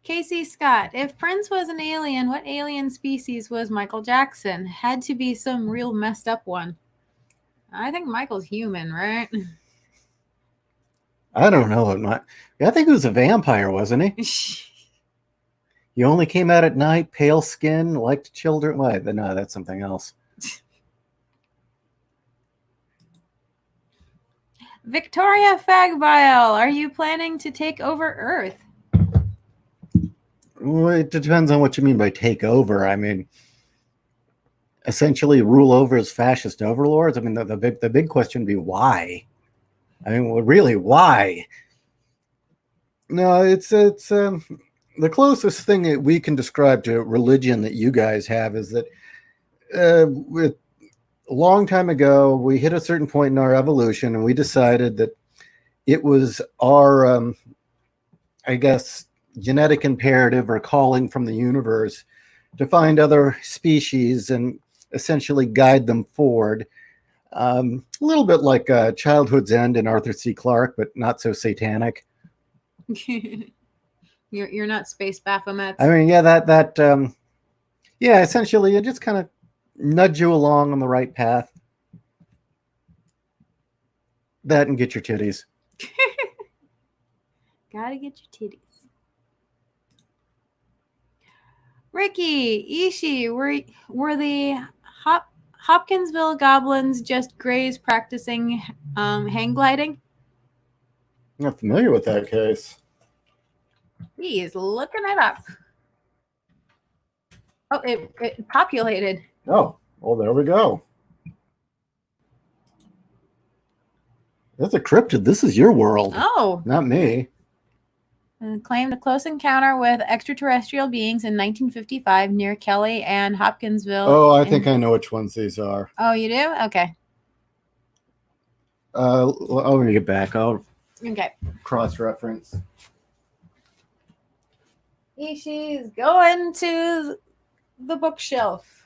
Casey Scott, if Prince was an alien, what alien species was Michael Jackson? Had to be some real messed up one. I think Michael's human, right? I don't know. I think he was a vampire, wasn't he? He only came out at night, pale skin, liked children. What? No, that's something else. Victoria Fagbile, are you planning to take over Earth? Well, it depends on what you mean by take over. I mean, essentially rule over as fascist overlords. I mean, the big question would be why? I mean, well, really, why? No, it's the closest thing that we can describe to religion that you guys have is that a long time ago, we hit a certain point in our evolution and we decided that it was our, I guess, genetic imperative or calling from the universe to find other species and essentially guide them forward. A little bit like Childhood's End in Arthur C. Clarke, but not so satanic. You're not space Baphomets. I mean, yeah, essentially, it just kind of nudge you along on the right path. That and get your titties. Gotta get your titties. Ricky, Ishi, were the Hopkinsville goblins just greys practicing hang gliding? I'm not familiar with that case. He is looking it up. Oh, it populated. Oh, well, there we go. That's a cryptid. This is your world. Oh. Not me. Claimed a close encounter with extraterrestrial beings in 1955 near Kelly and Hopkinsville. Oh, I think I know which ones these are. Oh, you do? Okay. I'll get back. I'll cross-reference. Ishi's going to the bookshelf.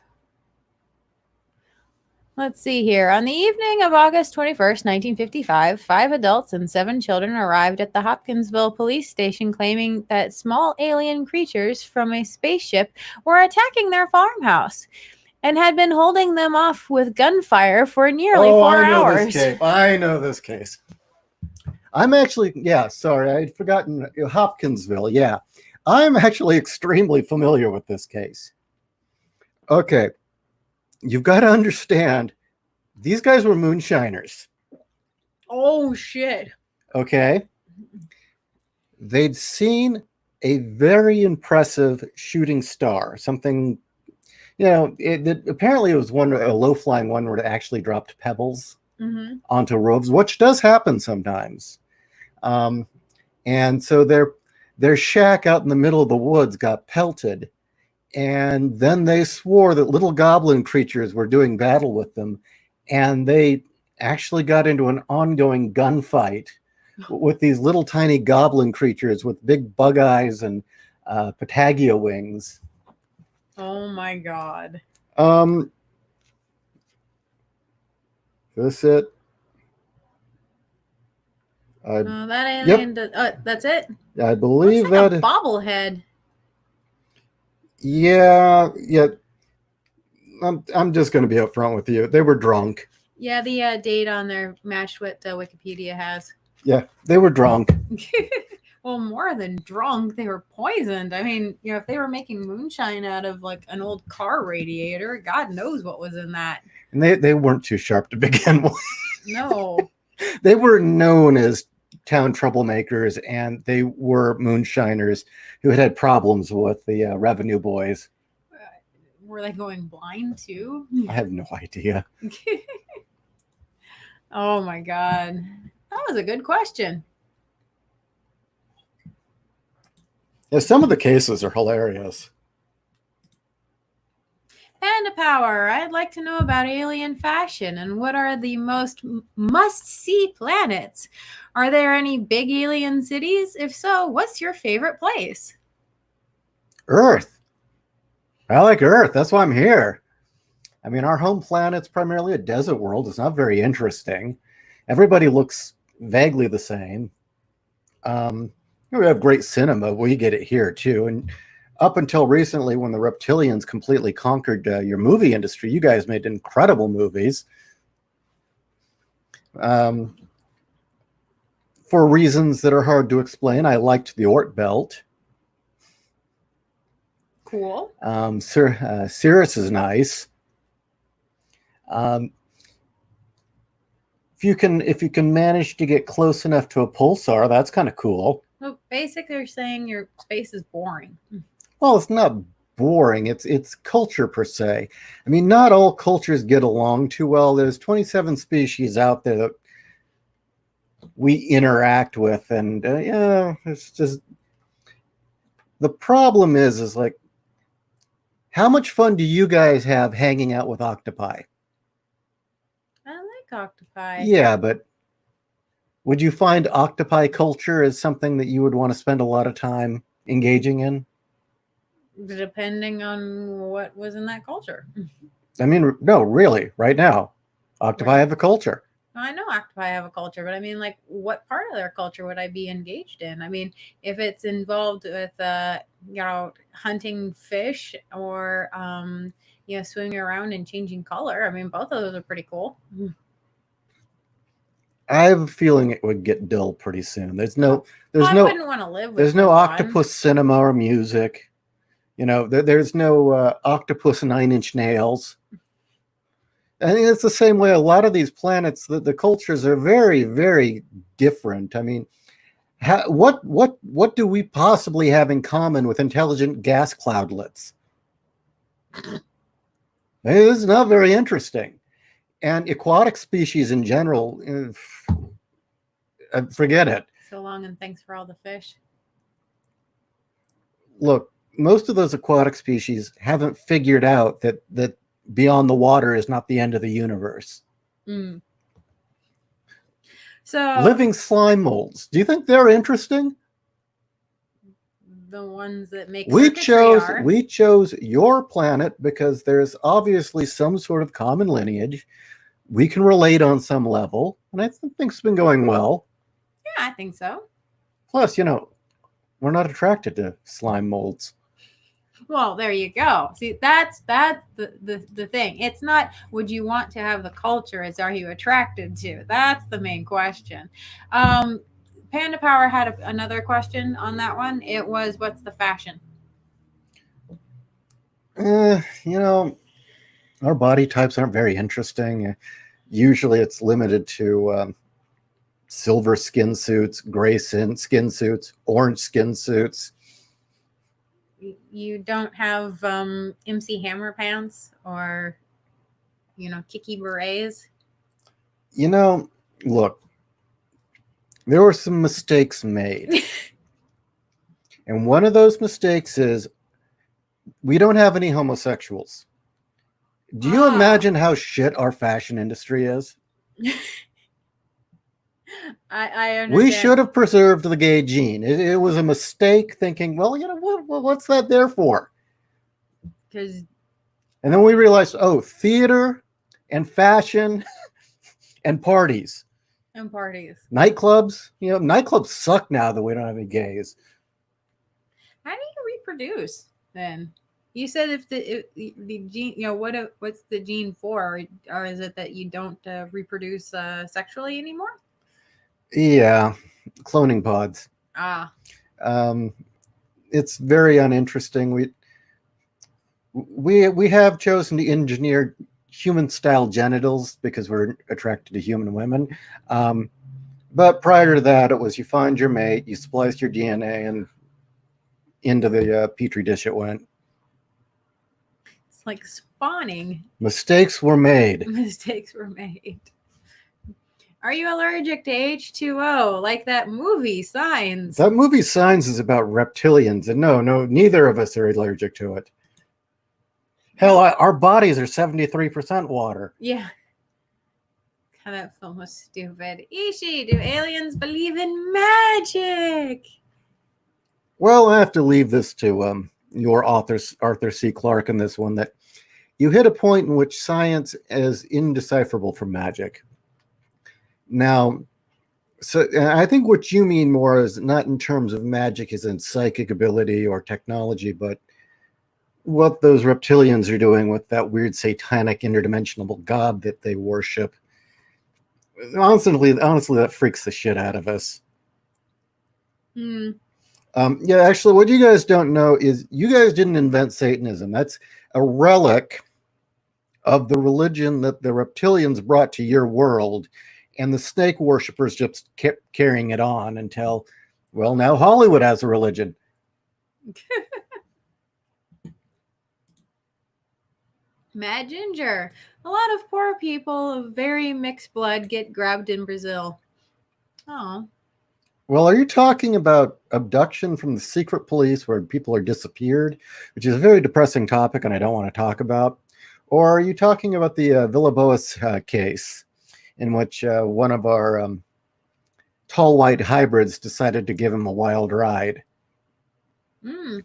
Let's see here. On the evening of August 21st, 1955, 5 adults and 7 children arrived at the Hopkinsville police station claiming that small alien creatures from a spaceship were attacking their farmhouse and had been holding them off with gunfire for nearly 4 hours. I know this case. I'm actually, sorry, I'd forgotten Hopkinsville. Yeah, I'm actually extremely familiar with this case. Okay. You've got to understand, these guys were moonshiners. Oh, shit. Okay. They'd seen a very impressive shooting star. Something, apparently it was a low-flying one where it actually dropped pebbles onto roofs, which does happen sometimes. And so their shack out in the middle of the woods got pelted. And then they swore that little goblin creatures were doing battle with them. And they actually got into an ongoing gunfight with these little tiny goblin creatures with big bug eyes and patagia wings. Oh my God. Is this it? That alien. Yep. That's it? I believe that is a bobblehead. Yeah. I'm just going to be upfront with you. They were drunk. Yeah, the date on there matched what Wikipedia has. Yeah, they were drunk. Well, more than drunk, they were poisoned. I mean, if they were making moonshine out of like an old car radiator, God knows what was in that. And they weren't too sharp to begin with. No. They were known as town troublemakers, and they were moonshiners who had problems with the revenue boys. Were they going blind too? I have no idea. Oh my God. That was a good question. Yeah, some of the cases are hilarious. Panda Power, I'd like to know about alien fashion and what are the most must-see planets? Are there any big alien cities? If so, what's your favorite place? Earth. I like Earth. That's why I'm here. I mean, our home planet's primarily a desert world. It's not very interesting. Everybody looks vaguely the same. We have great cinema. We get it here too. And up until recently, when the reptilians completely conquered your movie industry, you guys made incredible movies. For reasons that are hard to explain, I liked the Oort Belt. Cool. Cirrus is nice. If you can manage to get close enough to a pulsar, that's kind of cool. Well, basically, you're saying your space is boring. Well, it's not boring. It's culture per se. I mean, not all cultures get along too well. There's 27 species out there that we interact with, and yeah, it's just the problem is like, how much fun do you guys have hanging out with octopi? I like octopi. Yeah, but would you find octopi culture as something that you would want to spend a lot of time engaging in? Depending on what was in that culture. I mean, no, really, right now, octopi have a culture. I know octopi have a culture, but I mean, like, what part of their culture would I be engaged in? I mean, if it's involved with, hunting fish or, swimming around and changing color, I mean, both of those are pretty cool. I have a feeling it would get dull pretty soon. I wouldn't want to live with there's no fun. octopus cinema or music. There's no octopus 9-inch nails. I think it's the same way a lot of these planets, the cultures are very, very different. I mean, what do we possibly have in common with intelligent gas cloudlets? It's not very interesting. And aquatic species in general, forget it. So long and thanks for all the fish. Look, most of those aquatic species haven't figured out that beyond the water is not the end of the universe. So living slime molds, do you think they're interesting? The ones that make we chose your planet because there's obviously some sort of common lineage. We can relate on some level, and I think it's been going well. Yeah, I think so. Plus, we're not attracted to slime molds. Well, there you go. See, that's the thing. It's not would you want to have the culture, it's are you attracted to? That's the main question. Panda Power had another question on that one. It was, what's the fashion? Our body types aren't very interesting. Usually it's limited to silver skin suits, gray skin suits, orange skin suits. You don't have MC Hammer pants or, Kiki berets? Look, there were some mistakes made. And one of those mistakes is we don't have any homosexuals. Do you imagine how shit our fashion industry is? I understand. We should have preserved the gay gene. It was a mistake thinking, well, what's that there for? And then we realized, theater and fashion and parties. Nightclubs. Nightclubs suck now that we don't have any gays. How do you reproduce then? You said if the gene, what's the gene for? Or is it that you don't reproduce sexually anymore? Yeah, cloning pods. It's very uninteresting. We have chosen to engineer human-style genitals because we're attracted to human women. But prior to that, it was you find your mate, you splice your DNA, and into the petri dish it went. It's like spawning. Mistakes were made. Are you allergic to H2O like that movie Signs? That movie Signs is about reptilians, and no, neither of us are allergic to it. Hell, our bodies are 73% water. Yeah. God, that film was stupid. Ishi, do aliens believe in magic? Well, I have to leave this to your author, Arthur C. Clarke, in this one, that you hit a point in which science is indecipherable from magic. Now, so I think what you mean more is not in terms of magic as in psychic ability or technology, but what those reptilians are doing with that weird satanic interdimensional god that they worship. Honestly, that freaks the shit out of us. Hmm. Yeah, actually, what you guys don't know is you guys didn't invent Satanism. That's a relic of the religion that the reptilians brought to your world, and the snake worshippers just kept carrying it on until, well, now Hollywood has a religion. Mad Ginger. A lot of poor people of very mixed blood get grabbed in Brazil. Oh. Well, are you talking about abduction from the secret police where people are disappeared, which is a very depressing topic and I don't want to talk about? Or are you talking about the Villaboas case in which one of our tall white hybrids decided to give him a wild ride? Hmm.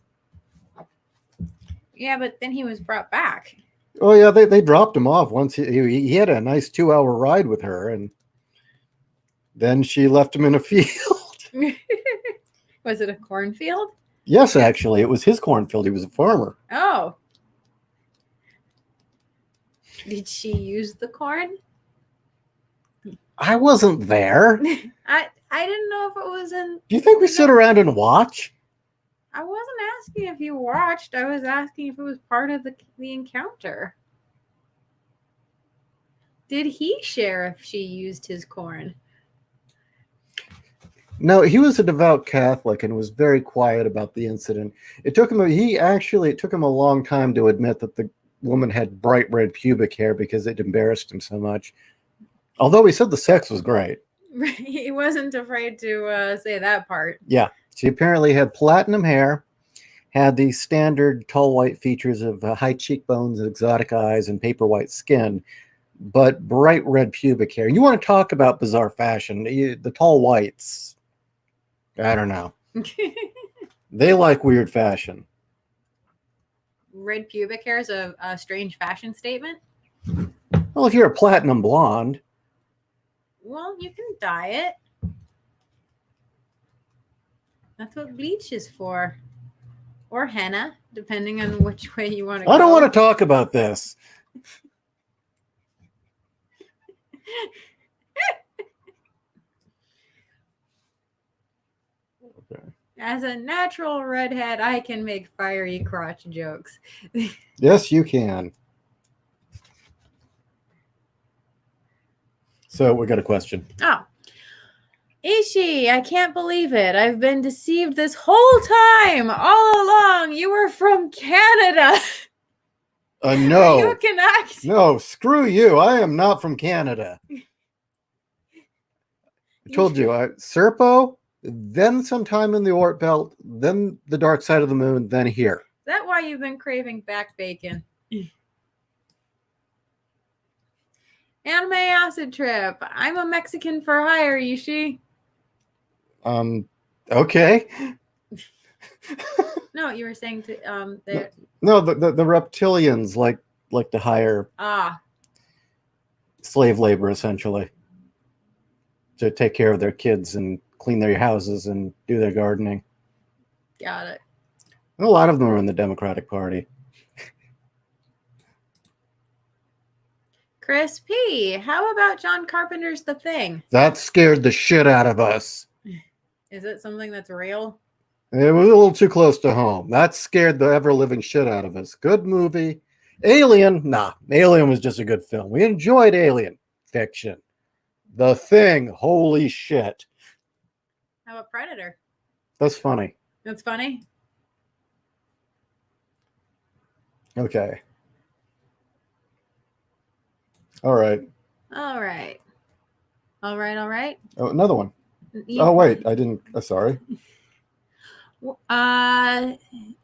Yeah, but then he was brought back. Oh, yeah, they dropped him off once. He had a nice 2-hour ride with her, and then she left him in a field. Was it a cornfield? Yes, actually, it was his cornfield. He was a farmer. Oh. Did she use the corn? I wasn't there. I didn't know if it was in. Do you think we sit around and watch? I wasn't asking if you watched. I was asking if it was part of the encounter. Did he share if she used his corn? No, he was a devout Catholic and was very quiet about the incident. It took him a long time to admit that the woman had bright red pubic hair because it embarrassed him so much. Although he said the sex was great. He wasn't afraid to say that part. Yeah, she apparently had platinum hair, had the standard tall white features of high cheekbones, exotic eyes, and paper white skin, but bright red pubic hair. You want to talk about bizarre fashion? The tall whites, I don't know. They like weird fashion. Red pubic hair is a strange fashion statement. Well, if you're a platinum blonde. Well, you can dye it. That's what bleach is for. Or henna, depending on which way you want to go. I don't want to talk about this. Okay. As a natural redhead, I can make fiery crotch jokes. Yes, you can. So we got a question. Oh. Ishi, I can't believe it. I've been deceived this whole time. All along, you were from Canada. No. Are you a Canuck? No, screw you. I am not from Canada. I told you, Serpo, then sometime in the Oort Belt, then the dark side of the moon, then here. Is that why you've been craving back bacon? Anime acid trip. I'm a Mexican for hire, Ishi. Okay. No, you were saying to No, the reptilians like to hire slave labor essentially to take care of their kids and clean their houses and do their gardening. Got it. And a lot of them are in the Democratic Party. Chris P., how about John Carpenter's The Thing? That scared the shit out of us. Is it something that's real? It was a little too close to home. That scared the ever-living shit out of us. Good movie. Alien, nah. Alien was just a good film. We enjoyed Alien fiction. The Thing, holy shit. How about Predator? That's funny. That's funny? Okay. All right. All right. All right, all right. Oh, another one. Oh, wait. I didn't. Sorry.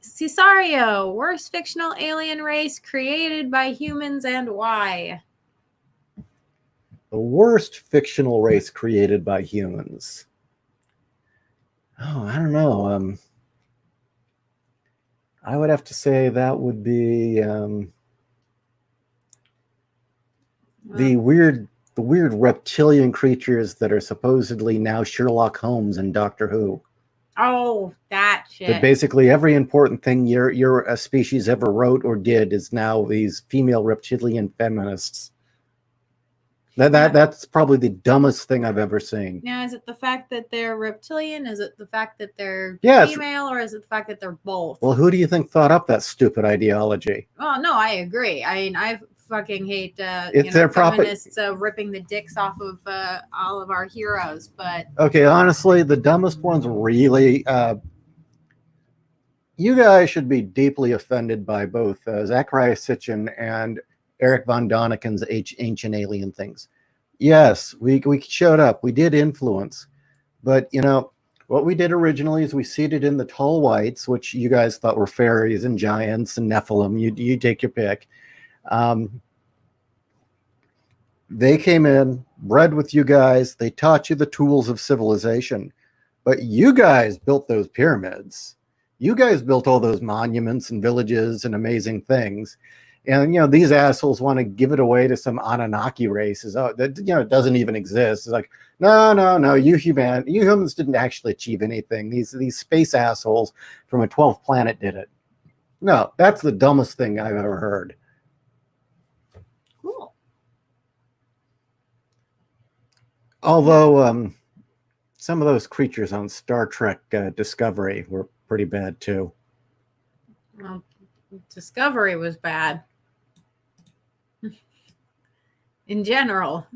Cesario, worst fictional alien race created by humans and why? The worst fictional race created by humans. Oh, I don't know. I would have to say that would be the weird reptilian creatures that are supposedly now Sherlock Holmes and Doctor Who. Oh, that shit. That basically every important thing your species ever wrote or did is now these female reptilian feminists. That's probably the dumbest thing I've ever seen. Now, is it the fact that they're reptilian? Is it the fact that they're Yes. female? Or is it the fact that they're both? Well, who do you think thought up that stupid ideology? Oh, no, I agree. I mean, I fucking hate feminists ripping the dicks off of all of our heroes, but... Okay, honestly, the dumbest ones really... you guys should be deeply offended by both Zachariah Sitchin and Eric von Daniken's Ancient Alien Things. Yes, we showed up. We did influence. But, you know, what we did originally is we seeded in the tall whites, which you guys thought were fairies and giants and Nephilim. You take your pick. They came in, bred with you guys. They taught you the tools of civilization. But you guys built those pyramids. You guys built all those monuments and villages and amazing things. And, you know, these assholes want to give it away to some Anunnaki races. Oh, that, you know, it doesn't even exist. It's like, no, you humans didn't actually achieve anything. These space assholes from a 12th planet did it. No, that's the dumbest thing I've ever heard. Cool. Although some of those creatures on Star Trek Discovery were pretty bad too. Well, Discovery was bad. In general.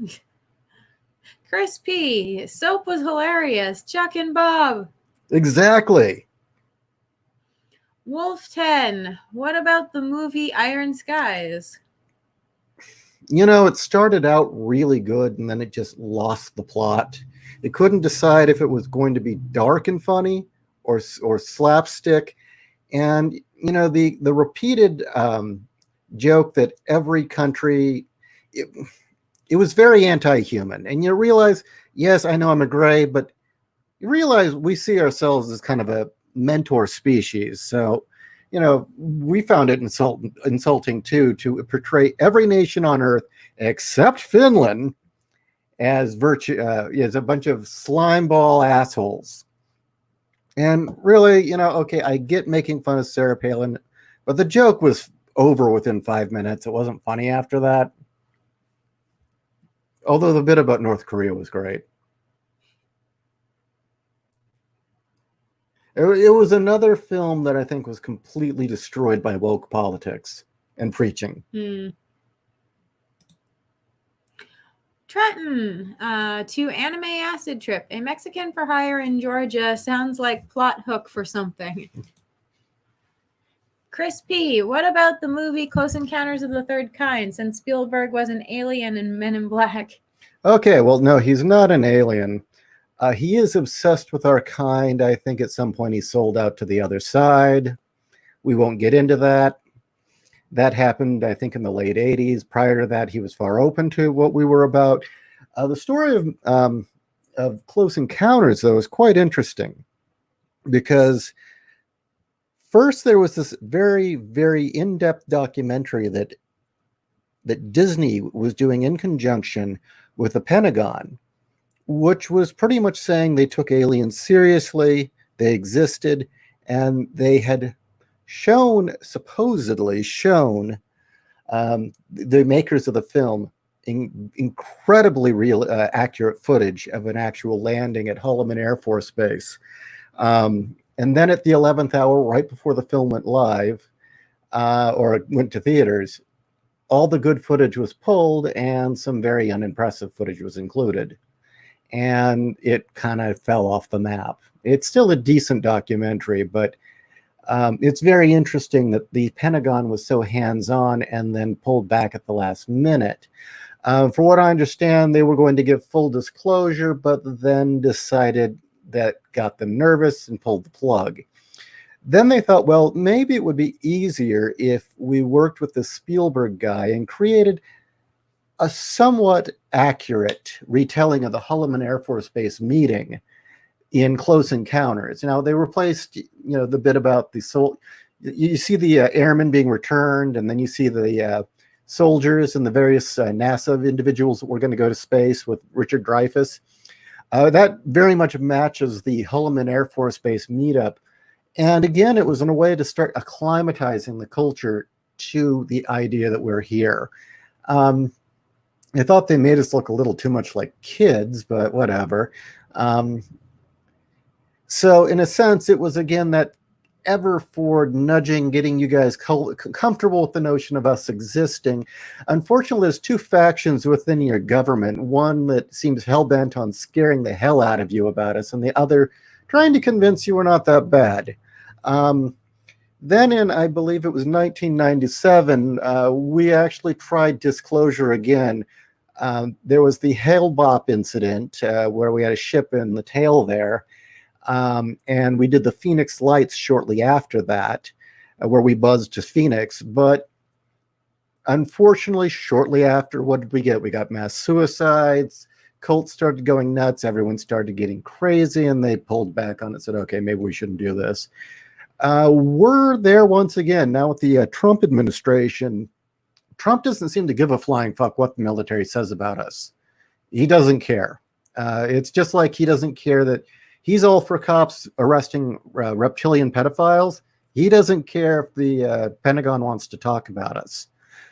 Chris P. Soap was hilarious. Chuck and Bob. Exactly. Wolf 10. What about the movie Iron Skies? You know, it started out really good and then it just lost the plot. It couldn't decide if it was going to be dark and funny or slapstick. And, you know, the repeated joke that every country... It was very anti-human. And you realize, yes, I know I'm a gray, but you realize we see ourselves as kind of a mentor species. So, you know, we found it insulting too, to portray every nation on Earth except Finland as as a bunch of slimeball assholes. And really, you know, okay, I get making fun of Sarah Palin, but the joke was over within 5 minutes. It wasn't funny after that. Although the bit about North Korea was great. It was another film that I think was completely destroyed by woke politics and preaching. Trenton, to Anime Acid Trip. A Mexican for hire in Georgia sounds like plot hook for something. Chris P. What about the movie Close Encounters of the Third Kind, since Spielberg was an alien in Men in Black? Okay, well, no, he's not an alien. He is obsessed with our kind. I think at some point he sold out to the other side. We won't get into that. That happened, I think, in the late 80s. Prior to that, he was far open to what we were about. The story of Close Encounters, though, is quite interesting because first there was this very, very in-depth documentary that Disney was doing in conjunction with the Pentagon, which was pretty much saying they took aliens seriously, they existed, and they had supposedly shown the makers of the film incredibly real, accurate footage of an actual landing at Holloman Air Force Base. And then at the 11th hour, right before the film went live, or went to theaters, all the good footage was pulled and some very unimpressive footage was included. And it kind of fell off the map. It's still a decent documentary, but it's very interesting that the Pentagon was so hands-on and then pulled back at the last minute. For what I understand, they were going to give full disclosure, but then decided that got them nervous and pulled the plug. Then they thought, well, maybe it would be easier if we worked with the Spielberg guy and created a somewhat accurate retelling of the Holloman Air Force Base meeting in Close Encounters. Now, they replaced, the bit about the soul. You see the airmen being returned, and then you see the soldiers and the various NASA individuals that were going to go to space with Richard Dreyfuss. That very much matches the Holloman Air Force Base meetup. And again, it was in a way to start acclimatizing the culture to the idea that we're here. I thought they made us look a little too much like kids, but whatever. So in a sense, it was, again, that ever forward nudging, getting you guys comfortable with the notion of us existing. Unfortunately, there's two factions within your government. One that seems hell-bent on scaring the hell out of you about us, and the other trying to convince you we're not that bad. Then in, I believe it was 1997, we actually tried disclosure again. There was the Hale-Bopp incident where we had a ship in the tail there. And we did the Phoenix Lights shortly after that, where we buzzed to Phoenix. But unfortunately, shortly after, what did we get? We got mass suicides. Cults started going nuts. Everyone started getting crazy, and they pulled back on it, said, okay, maybe we shouldn't do this. We're there once again now with the Trump administration. Trump doesn't seem to give a flying fuck what the military says about us. He doesn't care. It's just like he doesn't care that he's all for cops arresting reptilian pedophiles. He doesn't care if the Pentagon wants to talk about us.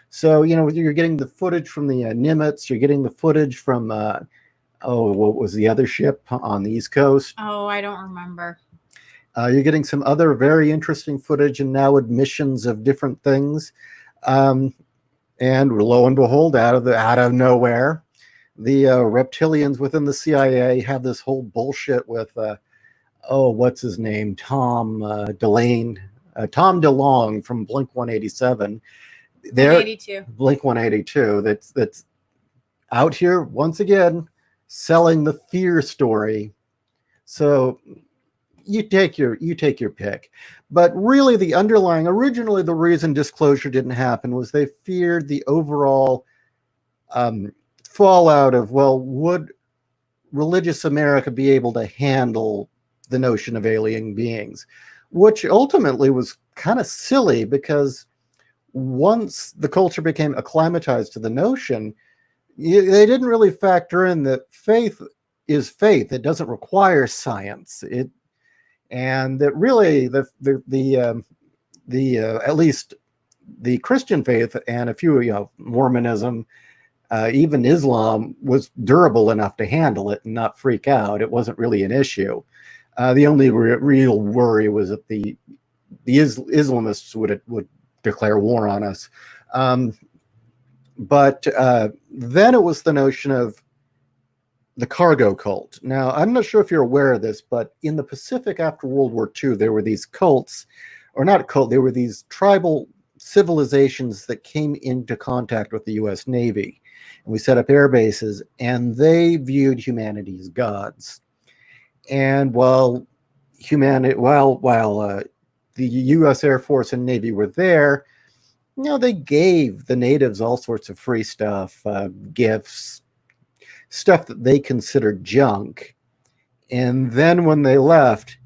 So, you're getting the footage from the Nimitz. You're getting the footage from, what was the other ship on the East Coast? Oh, I don't remember. You're getting some other very interesting footage and now admissions of different things. And lo and behold, out of nowhere, the reptilians within the CIA have this whole bullshit with, what's his name? Tom DeLong from Blink 187. 182. Blink 182. That's out here once again selling the fear story. So you take your pick. But really, originally the reason disclosure didn't happen was they feared the overall fallout of, would religious America be able to handle the notion of alien beings, which ultimately was kind of silly, because once the culture became acclimatized to the notion, they didn't really factor in that faith is faith. It doesn't require science. And that really the at least the Christian faith and a few, Mormonism, even Islam, was durable enough to handle it and not freak out. It wasn't really an issue. The only real worry was that the Islamists would declare war on us. But then it was the notion of the cargo cult. Now, I'm not sure if you're aware of this, but in the Pacific after World War II, there were these cults, or not cult, they were these tribal civilizations that came into contact with the U.S. Navy. And we set up air bases, and they viewed humanity as gods. And while the U.S. Air Force and Navy were there, they gave the natives all sorts of free stuff, gifts, stuff that they considered junk. And then when they left,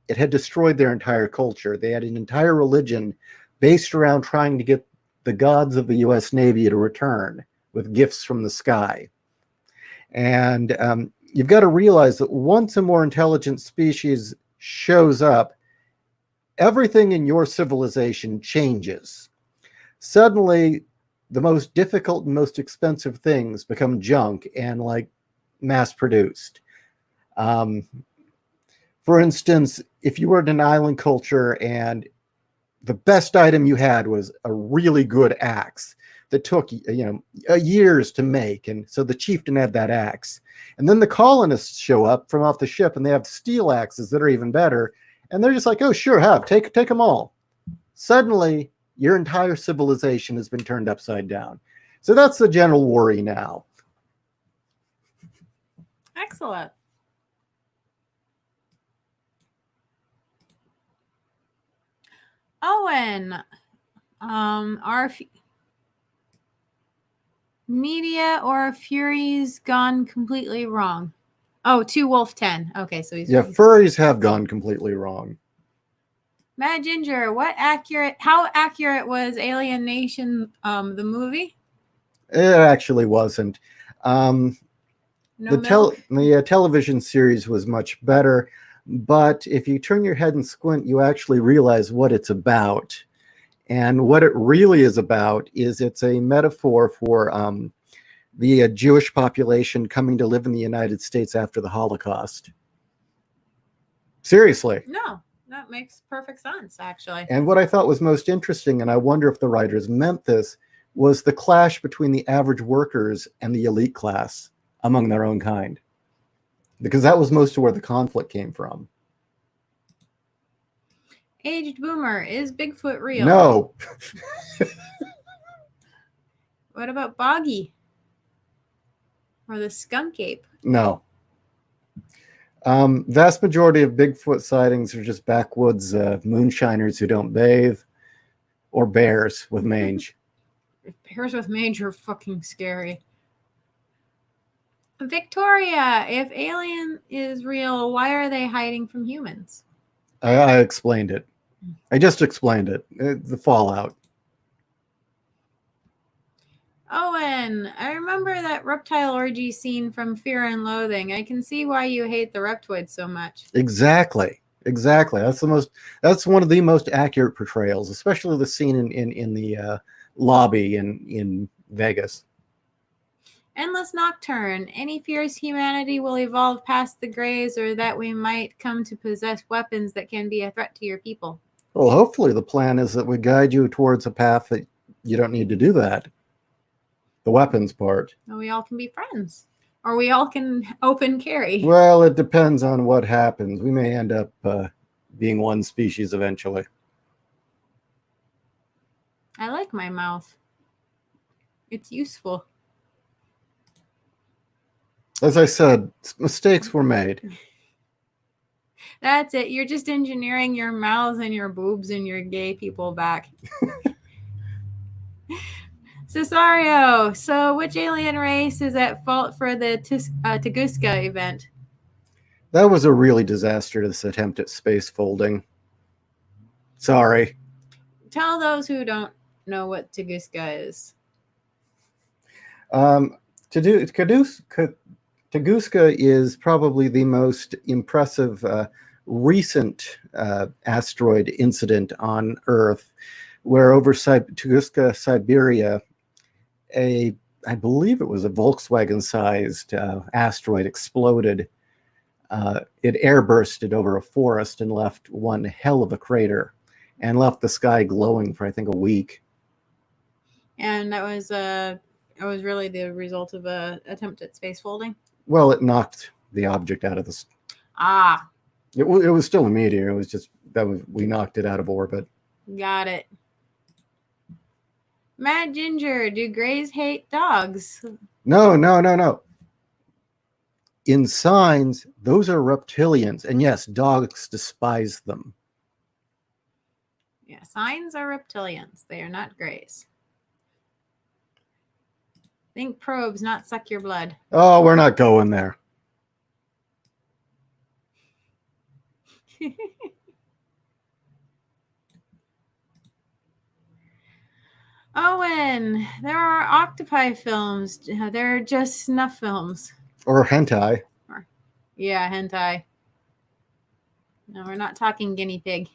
it had destroyed their entire culture. They had an entire religion based around trying to get the gods of the U.S. Navy to return with gifts from the sky. And you've got to realize that once a more intelligent species shows up, everything in your civilization changes. Suddenly, the most difficult and most expensive things become junk and mass-produced. For instance, if you were in an island culture and the best item you had was a really good axe that took years to make, and so the chieftain had that axe, and then the colonists show up from off the ship and they have steel axes that are even better, and they're just like, oh sure, take them all. Suddenly your entire civilization has been turned upside down. So that's the general worry now. Excellent. Owen, our media or Fury's gone completely wrong. Oh, 2 Wolf 10. Okay, so he's furries have gone completely wrong. Mad Ginger, how accurate was Alien Nation, the movie? It actually wasn't. The television series was much better, but if you turn your head and squint, you actually realize what it's about. And what it really is about is it's a metaphor for the Jewish population coming to live in the United States after the Holocaust. Seriously. No, that makes perfect sense, actually. And what I thought was most interesting, and I wonder if the writers meant this, was the clash between the average workers and the elite class among their own kind. Because that was most of where the conflict came from. Aged Boomer, is Bigfoot real? No. What about Boggy? Or the skunk ape? No. Vast majority of Bigfoot sightings are just backwoods moonshiners who don't bathe, or bears with mange. Bears with mange are fucking scary. Victoria, if alien is real, why are they hiding from humans? I explained it. I just explained it. The fallout. Owen, I remember that reptile orgy scene from Fear and Loathing. I can see why you hate the reptoids so much. Exactly. That's one of the most accurate portrayals, especially the scene in the lobby in Vegas. Endless Nocturne. Any fears humanity will evolve past the Greys, or that we might come to possess weapons that can be a threat to your people? Well, hopefully the plan is that we guide you towards a path that you don't need to do that. The weapons part. Well, we all can be friends. Or we all can open carry. Well, it depends on what happens. We may end up being one species eventually. I like my mouth. It's useful. As I said, mistakes were made. That's it. You're just engineering your mouths and your boobs and your gay people back. Cesario, so which alien race is at fault for the Tunguska event? That was a really disastrous attempt at space folding. Sorry. Tell those who don't know what Tunguska is. Tunguska is probably the most impressive recent asteroid incident on Earth, where over Tunguska, Siberia, I believe it was a Volkswagen-sized asteroid exploded. It airbursted over a forest and left one hell of a crater, and left the sky glowing for I think a week. And that was really the result of an attempt at space folding? Well, it knocked the object out of the... It was still a meteor. It was just we knocked it out of orbit. Got it. Mad Ginger, do Greys hate dogs? No. In signs, those are reptilians, and yes, dogs despise them. Yeah, signs are reptilians. They are not Greys. Think probes, not suck your blood. Oh, we're not going there. Owen, there are octopi films. They're just snuff films. Or hentai. Yeah, hentai. No, we're not talking guinea pig.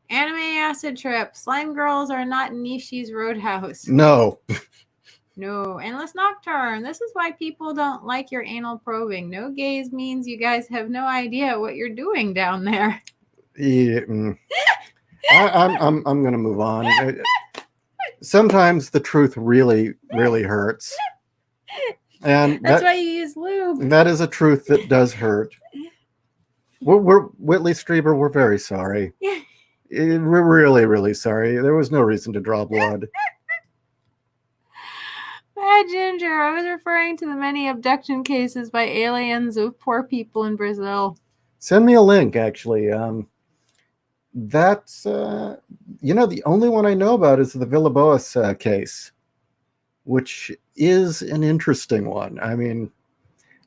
Anime acid trip. Slime girls are not in Ishi's Roadhouse. No. No. Endless Nocturne. This is why people don't like your anal probing. No gaze means you guys have no idea what you're doing down there. Yeah, I'm going to move on. Sometimes the truth really, really hurts. And that's why you use lube. That is a truth that does hurt. We're Whitley Strieber, we're very sorry. We're really, really sorry. There was no reason to draw blood. Bad Ginger, I was referring to the many abduction cases by aliens of poor people in Brazil. Send me a link, actually. That's, the only one I know about is the Villalobos case, which is an interesting one. I mean,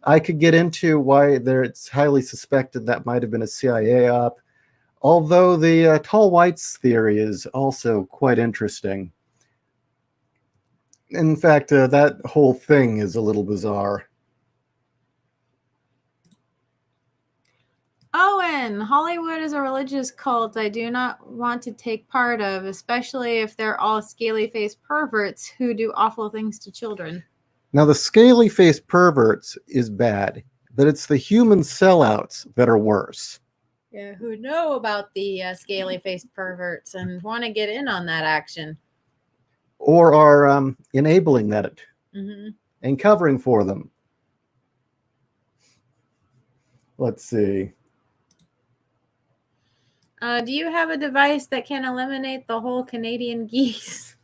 I could get into why it's highly suspected that might have been a CIA op, although the tall whites theory is also quite interesting. In fact, that whole thing is a little bizarre. Owen, Hollywood is a religious cult I do not want to take part of, especially if they're all scaly-faced perverts who do awful things to children. Now, the scaly-faced perverts is bad, but it's the human sellouts that are worse. Yeah, who know about the scaly-faced perverts and want to get in on that action. Or are enabling that Mm-hmm. and covering for them. Let's see. Do you have a device that can eliminate the whole Canadian geese?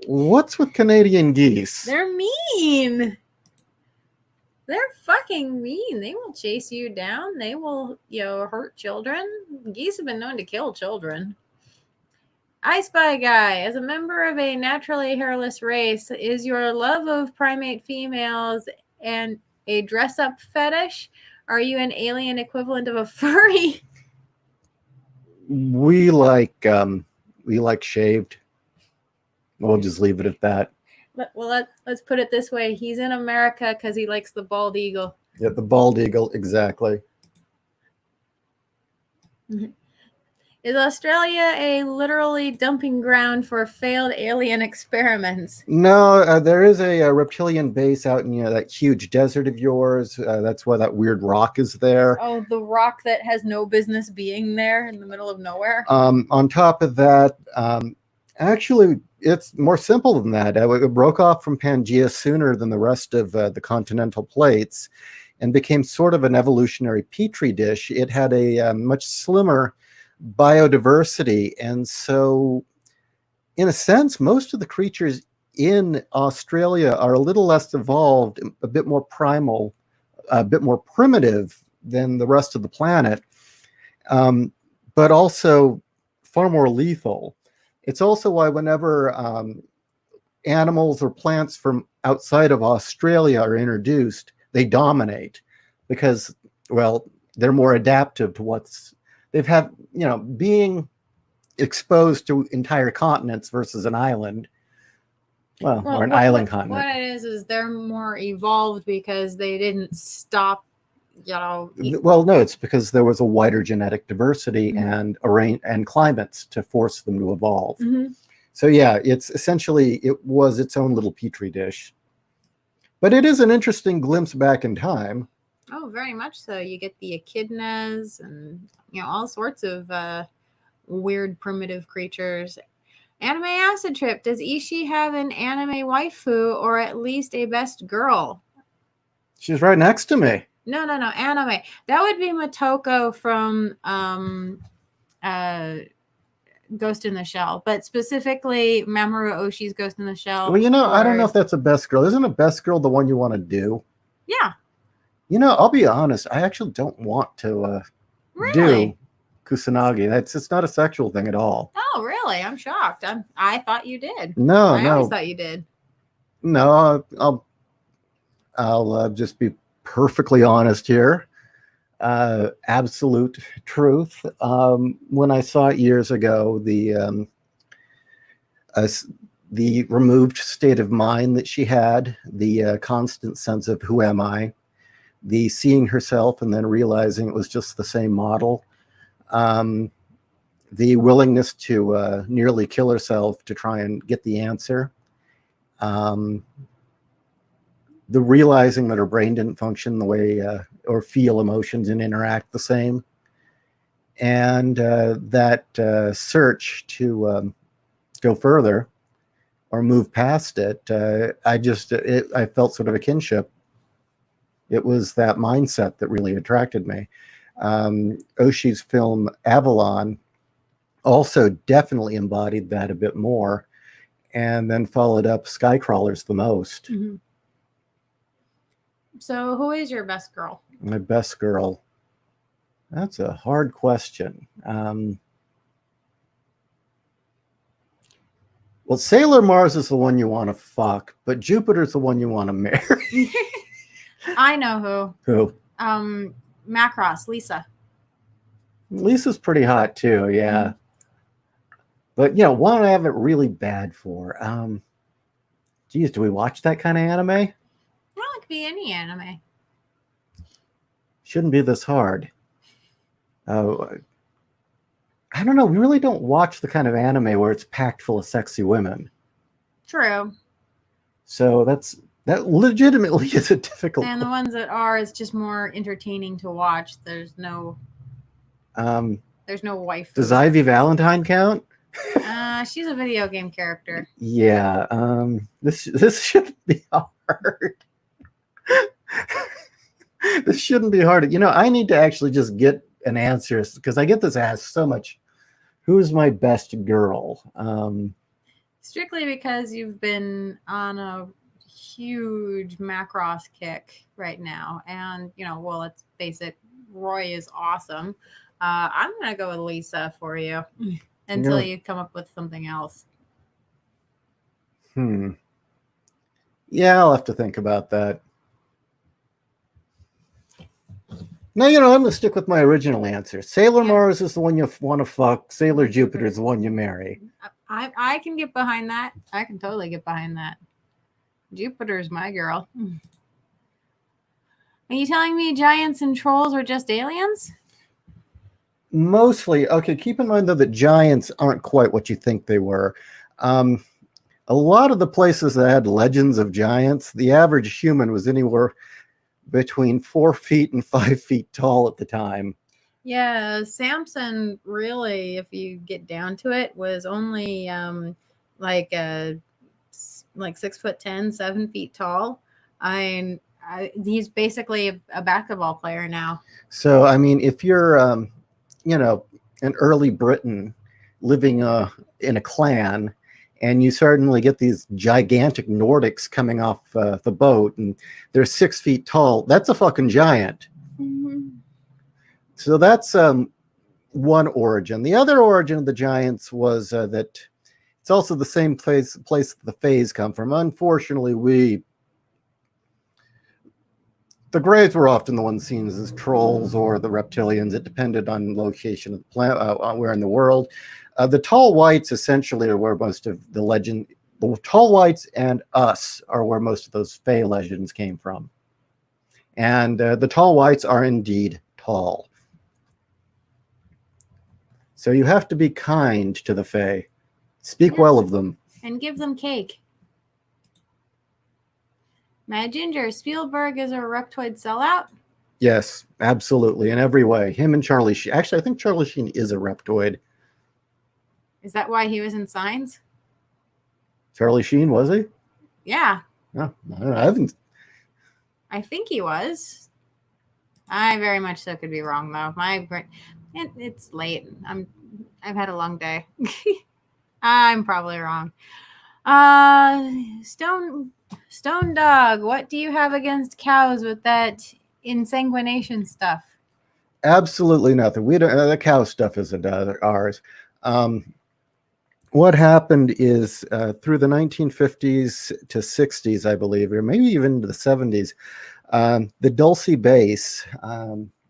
What's with Canadian geese? They're mean. They're fucking mean. They will chase you down. They will, hurt children. Geese have been known to kill children. I Spy Guy, as a member of a naturally hairless race, is your love of primate females and a dress-up fetish? Are you an alien equivalent of a furry? We like shaved. We'll just leave it at that. Well, let's put it this way. He's in America because he likes the bald eagle. Yeah, the bald eagle, exactly. Is Australia a literally dumping ground for failed alien experiments? No, there is a reptilian base out in that huge desert of yours. That's why that weird rock is there. Oh, the rock that has no business being there in the middle of nowhere? On top of that, actually, it's more simple than that. It broke off from Pangea sooner than the rest of the continental plates and became sort of an evolutionary petri dish. It had a much slimmer biodiversity, and so in a sense most of the creatures in Australia are a little less evolved, a bit more primal, a bit more primitive than the rest of the planet, but also far more lethal. It's also why whenever animals or plants from outside of Australia are introduced, they dominate because, well, they're more adaptive to they've had, being exposed to entire continents versus an island. Well, or an island continent. What it is they're more evolved because they didn't stop, Well, no, it's because there was a wider genetic diversity and climates to force them to evolve. So yeah, it was its own little petri dish. But it is an interesting glimpse back in time. Oh, very much so. You get the echidnas and all sorts of weird primitive creatures. Anime acid trip. Does Ishi have an anime waifu or at least a best girl? She's right next to me. No, anime. That would be Motoko from Ghost in the Shell, but specifically Mamoru Oshii's Ghost in the Shell. Well, I don't know if that's a best girl. Isn't a best girl the one you want to do? Yeah. I'll be honest. I actually don't want to do Kusanagi. It's not a sexual thing at all. Oh, really? I'm shocked. I thought you did. No, I always thought you did. No, I'll just be perfectly honest here. Absolute truth. When I saw it years ago, the removed state of mind that she had, the constant sense of who am I, the seeing herself and then realizing it was just the same model, the willingness to nearly kill herself to try and get the answer, the realizing that her brain didn't function the way or feel emotions and interact the same, and that search to go further or move past it, I felt sort of a kinship. It was that mindset that really attracted me. Oshii's film Avalon also definitely embodied that a bit more, and then followed up Skycrawlers the most. So who is your best girl? My best girl? That's a hard question. Well, Sailor Mars is the one you want to fuck, but Jupiter's the one you want to marry. I know Who? who. Macross, Lisa. Lisa's pretty hot too, yeah. But one I have it really bad for. Geez, do we watch that kind of anime? Well, it could be any anime. Shouldn't be this hard. I don't know. We really don't watch the kind of anime where it's packed full of sexy women. True. So that legitimately is a difficult. And the ones that are is just more entertaining to watch. There's no wife. Does Ivy Valentine count? She's a video game character. Yeah. This shouldn't be hard. This shouldn't be hard. I need to actually just get an answer because I get this asked so much. Who's my best girl? Strictly because you've been on a huge Macross kick right now. And, well, let's face it, Roy is awesome. I'm going to go with Lisa for you until you come up with something else. Yeah, I'll have to think about that. No, I'm going to stick with my original answer. Sailor Mars is the one you want to fuck. Sailor Jupiter is the one you marry. I can get behind that. I can totally get behind that. Jupiter's my girl. Are you telling me giants and trolls are just aliens? Mostly. Okay, keep in mind, though, that giants aren't quite what you think they were. A lot of the places that had legends of giants, the average human was anywhere between 4 feet and 5 feet tall at the time. Yeah, Samson really, if you get down to it, was only like 6'10", 7 feet tall. He's basically a basketball player now. So, I mean, if you're, an early Briton living in a clan, and you suddenly get these gigantic Nordics coming off the boat, and they're 6 feet tall, that's a fucking giant. So that's one origin. The other origin of the giants was that it's also the same place the Fays come from. Unfortunately, the Greys were often the ones seen as trolls or the reptilians. It depended on location of the planet, where in the world. The Tall Whites essentially are where most of the legend. The Tall Whites and us are where most of those Fey legends came from. And the Tall Whites are indeed tall. So you have to be kind to the Fae. Speak well of them. And give them cake. Mad Ginger, Spielberg is a reptoid sellout? Yes, absolutely, in every way. Him and Charlie Sheen. Actually, I think Charlie Sheen is a reptoid. Is that why he was in Signs? Charlie Sheen, was he? Yeah. No, I don't know. I haven't. I think he was. I very much so could be wrong, though. My brain... It's late. I've had a long day. I'm probably wrong. Stone Dog, what do you have against cows with that insanguination stuff? Absolutely nothing. We don't. The cow stuff isn't ours. What happened is through the 1950s to 60s, I believe, or maybe even to the 70s, the Dulce base.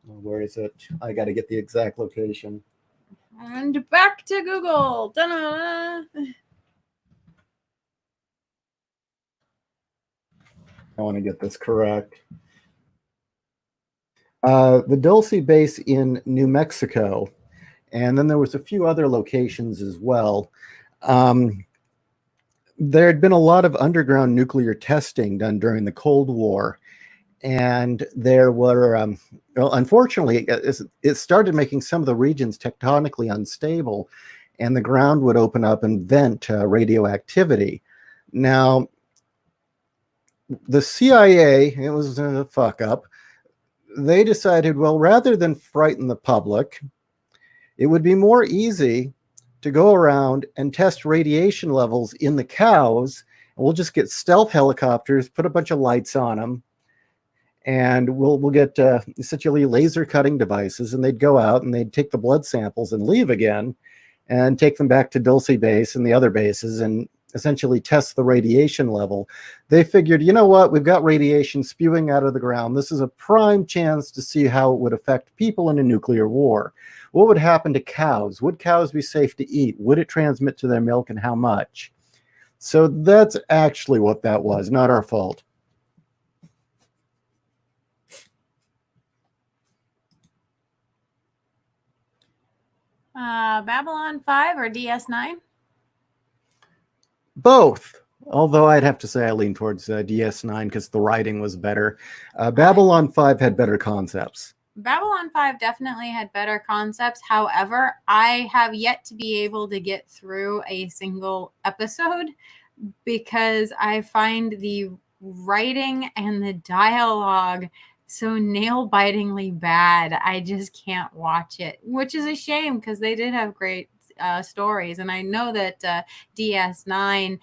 Where is it? I got to get the exact location. And back to Google. Ta-da! I want to get this correct. The Dulce base in New Mexico, and then there was a few other locations as well. There had been a lot of underground nuclear testing done during the Cold War, and there were, unfortunately, it started making some of the regions tectonically unstable, and the ground would open up and vent radioactivity. Now, the CIA, it was a fuck up. They decided, well, rather than frighten the public, it would be more easy to go around and test radiation levels in the cows. And we'll just get stealth helicopters, put a bunch of lights on them, and we'll get essentially laser cutting devices, and they'd go out and they'd take the blood samples and leave again and take them back to Dulce base and the other bases and essentially test the radiation level, they figured, you know what, we've got radiation spewing out of the ground. This is a prime chance to see how it would affect people in a nuclear war. What would happen to cows? Would cows be safe to eat? Would it transmit to their milk, and how much? So that's actually what that was, not our fault. Babylon 5 or DS9? Both. Although I'd have to say I lean towards DS9 because the writing was better. Babylon 5 had better concepts. Babylon 5 definitely had better concepts. However, I have yet to be able to get through a single episode because I find the writing and the dialogue so nail-bitingly bad. I just can't watch it, which is a shame because they did have great stories. And I know that DS9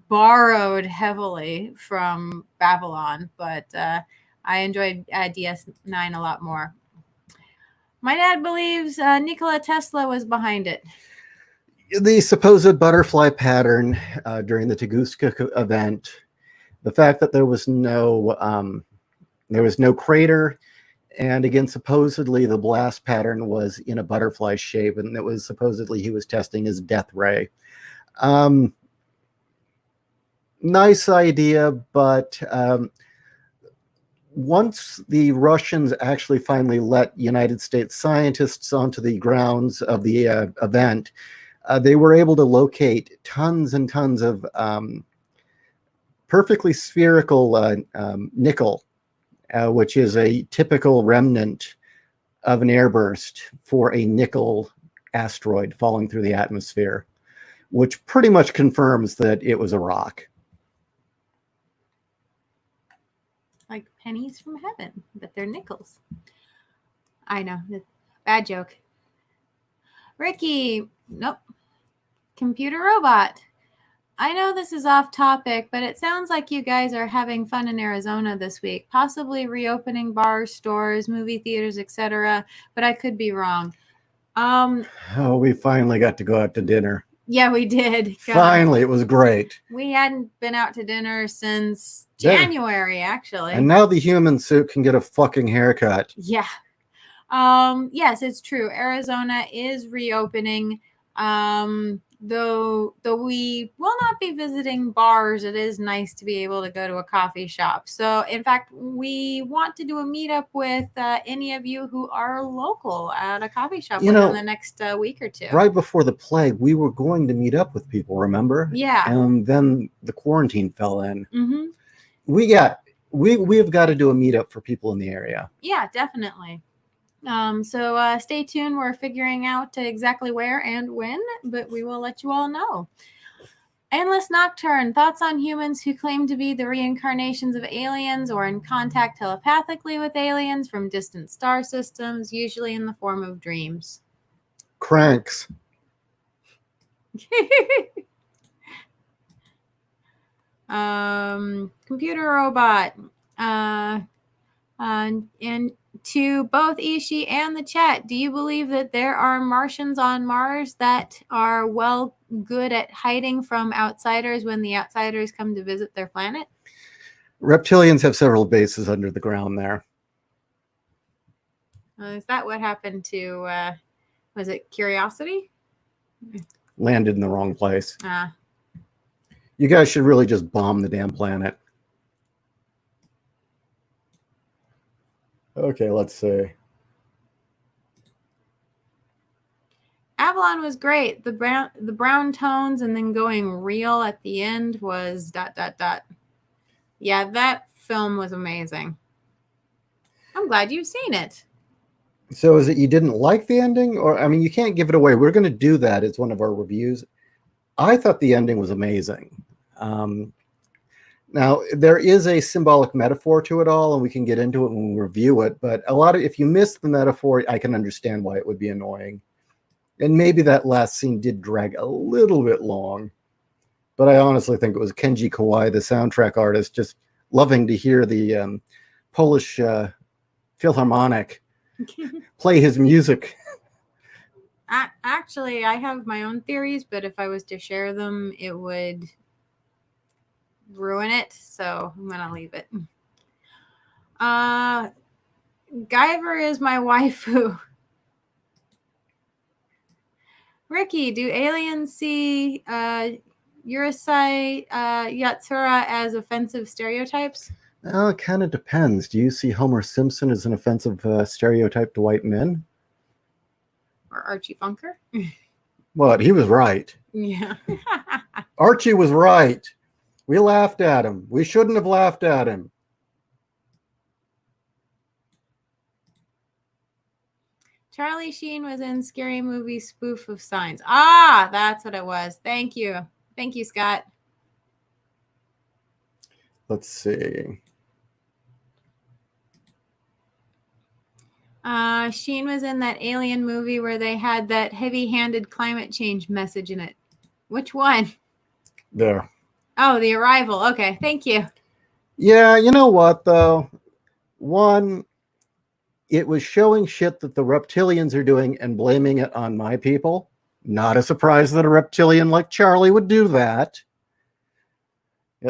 borrowed heavily from Babylon, but I enjoyed DS9 a lot more. My dad believes Nikola Tesla was behind it. The supposed butterfly pattern during the Tunguska event, the fact that there was no crater, and again, supposedly the blast pattern was in a butterfly shape, and it was supposedly he was testing his death ray. Nice idea, but once the Russians actually finally let United States scientists onto the grounds of the event, they were able to locate tons and tons of perfectly spherical nickel, which is a typical remnant of an airburst for a nickel asteroid falling through the atmosphere, which pretty much confirms that it was a rock. Like pennies from heaven, but they're nickels. I know. Bad joke. Ricky, nope. Computer robot. I know this is off topic, but it sounds like you guys are having fun in Arizona this week, possibly reopening bars, stores, movie theaters, etc. But I could be wrong. Oh, we finally got to go out to dinner. Yeah, we did. Finally, it was great. We hadn't been out to dinner since January, actually. And now the human suit can get a fucking haircut. Yeah. Yes, it's true. Arizona is reopening. Though we will not be visiting bars, it is nice to be able to go to a coffee shop. So, in fact, we want to do a meetup with any of you who are local at a coffee shop within the next week or two. Right before the plague, we were going to meet up with people, remember? Yeah. And then the quarantine fell in. Mm-hmm. We have got to do a meetup for people in the area. Yeah, definitely. So stay tuned. We're figuring out exactly where and when, but we will let you all know. Endless Nocturne. Thoughts on humans who claim to be the reincarnations of aliens or in contact telepathically with aliens from distant star systems, usually in the form of dreams. Cranks. Computer robot. And to both Ishi and the chat, do you believe that there are Martians on Mars that are good at hiding from outsiders when the outsiders come to visit their planet? Reptilians have several bases under the ground there. Is that what happened to, was it Curiosity? Landed in the wrong place. You guys should really just bomb the damn planet. Okay, let's see. Avalon was great. The brown tones and then going real at the end was ... Yeah, that film was amazing. I'm glad you've seen it. So is it you didn't like the ending? Or, I mean, you can't give it away. We're going to do that as one of our reviews. I thought the ending was amazing. Now, there is a symbolic metaphor to it all, and we can get into it when we review it. But if you miss the metaphor, I can understand why it would be annoying. And maybe that last scene did drag a little bit long. But I honestly think it was Kenji Kawai, the soundtrack artist, just loving to hear the Polish Philharmonic play his music. Actually, I have my own theories, but if I was to share them, it would ruin it. So I'm gonna leave it. Guyver is my waifu. Ricky, do aliens see Urusei Yatsura as offensive stereotypes? It kind of depends. Do you see Homer Simpson as an offensive stereotype to white men? Or Archie Bunker? What? He was right. Yeah. Archie was right. We laughed at him. We shouldn't have laughed at him. Charlie Sheen was in Scary Movie spoof of Signs. Ah, that's what it was. Thank you. Thank you, Scott. Let's see. Sheen was in that alien movie where they had that heavy-handed climate change message in it. Which one? There. Oh, The Arrival. Okay, thank you. Yeah, you know what, though? One, it was showing shit that the reptilians are doing and blaming it on my people. Not a surprise that a reptilian like Charlie would do that.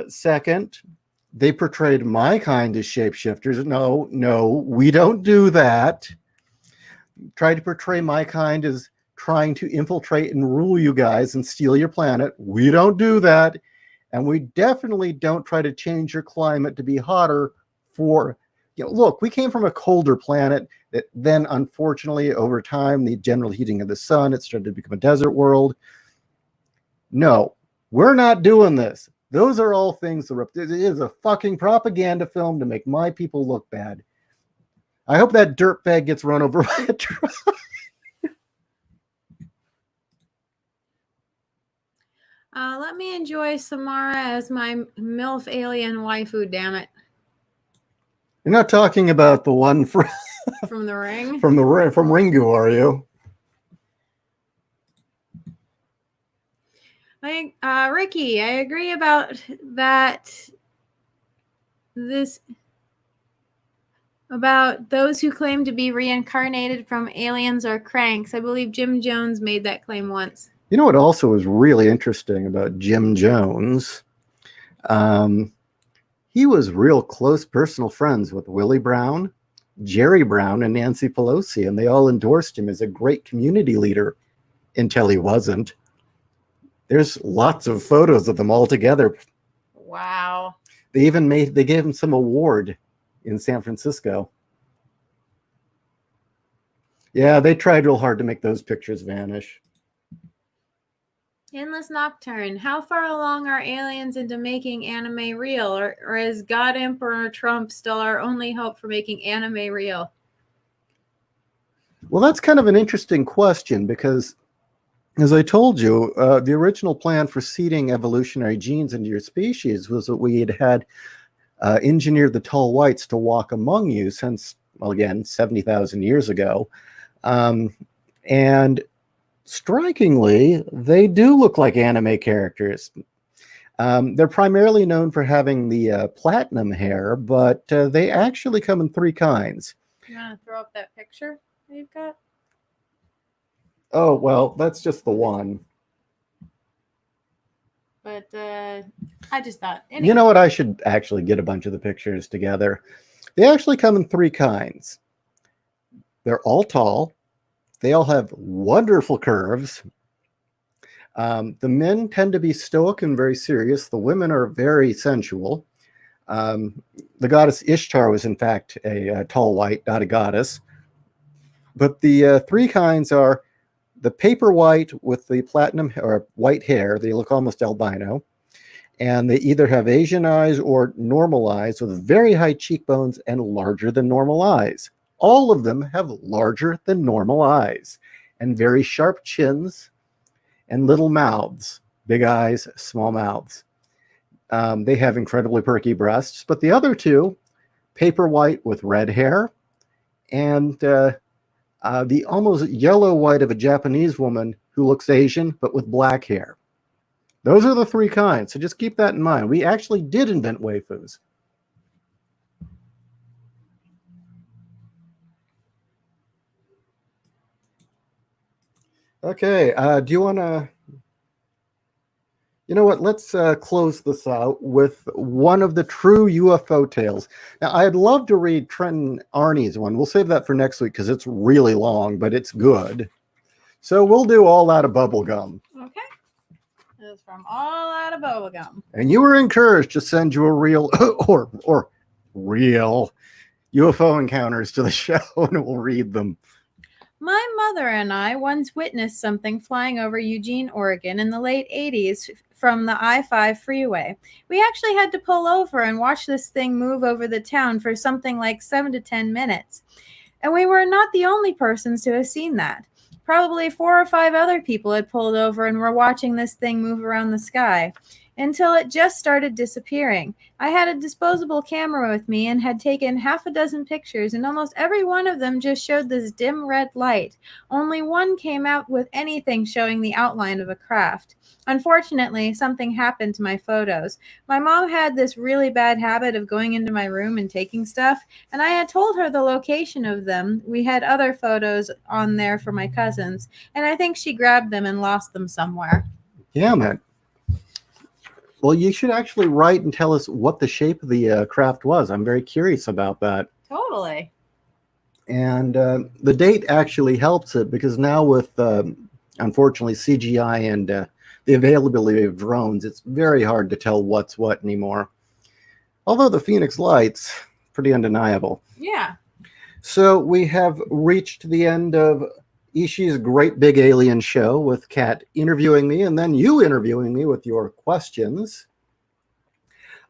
Second, they portrayed my kind as shapeshifters. No, we don't do that. Try to portray my kind as trying to infiltrate and rule you guys and steal your planet. We don't do that. And we definitely don't try to change your climate to be hotter for, look, we came from a colder planet that then, unfortunately, over time, the general heating of the sun, it started to become a desert world. No, we're not doing this. Those are all things. It is a fucking propaganda film to make my people look bad. I hope that dirtbag gets run over by a truck. Let me enjoy Samara as my MILF alien waifu, damn it. You're not talking about the one from The Ring? from Ringu, are you? Ricky, I agree about that. About those who claim to be reincarnated from aliens are cranks. I believe Jim Jones made that claim once. You know what also was really interesting about Jim Jones? He was real close personal friends with Willie Brown, Jerry Brown, and Nancy Pelosi, and they all endorsed him as a great community leader until he wasn't. There's lots of photos of them all together. Wow. They gave him some award in San Francisco. Yeah, they tried real hard to make those pictures vanish. Endless Nocturne. How far along are aliens into making anime real? Or is God Emperor Trump still our only hope for making anime real? Well, that's kind of an interesting question because, as I told you, the original plan for seeding evolutionary genes into your species was that we had engineered the tall whites to walk among you since, well, again, 70,000 years ago. And strikingly, they do look like anime characters. They're primarily known for having the platinum hair, but they actually come in three kinds. You want to throw up that picture that you've got? Oh, well, that's just the one. But I just thought. Anyway. You know what? I should actually get a bunch of the pictures together. They actually come in three kinds. They're all tall. They all have wonderful curves. The men tend to be stoic and very serious. The women are very sensual. The goddess Ishtar was, in fact, a tall white, not a goddess. But the three kinds are the paper white with the platinum or white hair. They look almost albino. And they either have Asian eyes or normal eyes with very high cheekbones and larger than normal eyes. All of them have larger than normal eyes and very sharp chins and little mouths, big eyes, small mouths. They have incredibly perky breasts, but the other two, paper white with red hair and the almost yellow white of a Japanese woman who looks Asian but with black hair. Those are the three kinds, so just keep that in mind. We actually did invent waifus. Okay, do you want to... You know what? Let's close this out with one of the true UFO tales. Now, I'd love to read Trenton Arnie's one. We'll save that for next week because it's really long, but it's good. So we'll do All Out of Bubblegum. Okay. This is from All Out of Bubblegum. And you were encouraged to send your real or real UFO encounters to the show, and we'll read them. My mother and I once witnessed something flying over Eugene, Oregon in the late 80s from the I-5 freeway. We actually had to pull over and watch this thing move over the town for something like 7 to 10 minutes. And we were not the only persons to have seen that. Probably 4 or 5 other people had pulled over and were watching this thing move around the sky until it just started disappearing. I had a disposable camera with me and had taken half a dozen pictures, and almost every one of them just showed this dim red light. Only one came out with anything showing the outline of a craft. Unfortunately, something happened to my photos. My mom had this really bad habit of going into my room and taking stuff, and I had told her the location of them. We had other photos on there for my cousins, and I think she grabbed them and lost them somewhere. Yeah, man. Well, you should actually write and tell us what the shape of the craft was. I'm very curious about that. Totally. And the date actually helps it because now with, unfortunately, CGI and the availability of drones, it's very hard to tell what's what anymore. Although the Phoenix Lights, pretty undeniable. Yeah. So we have reached the end of Ishi's Great Big Alien Show with Kat interviewing me and then you interviewing me with your questions.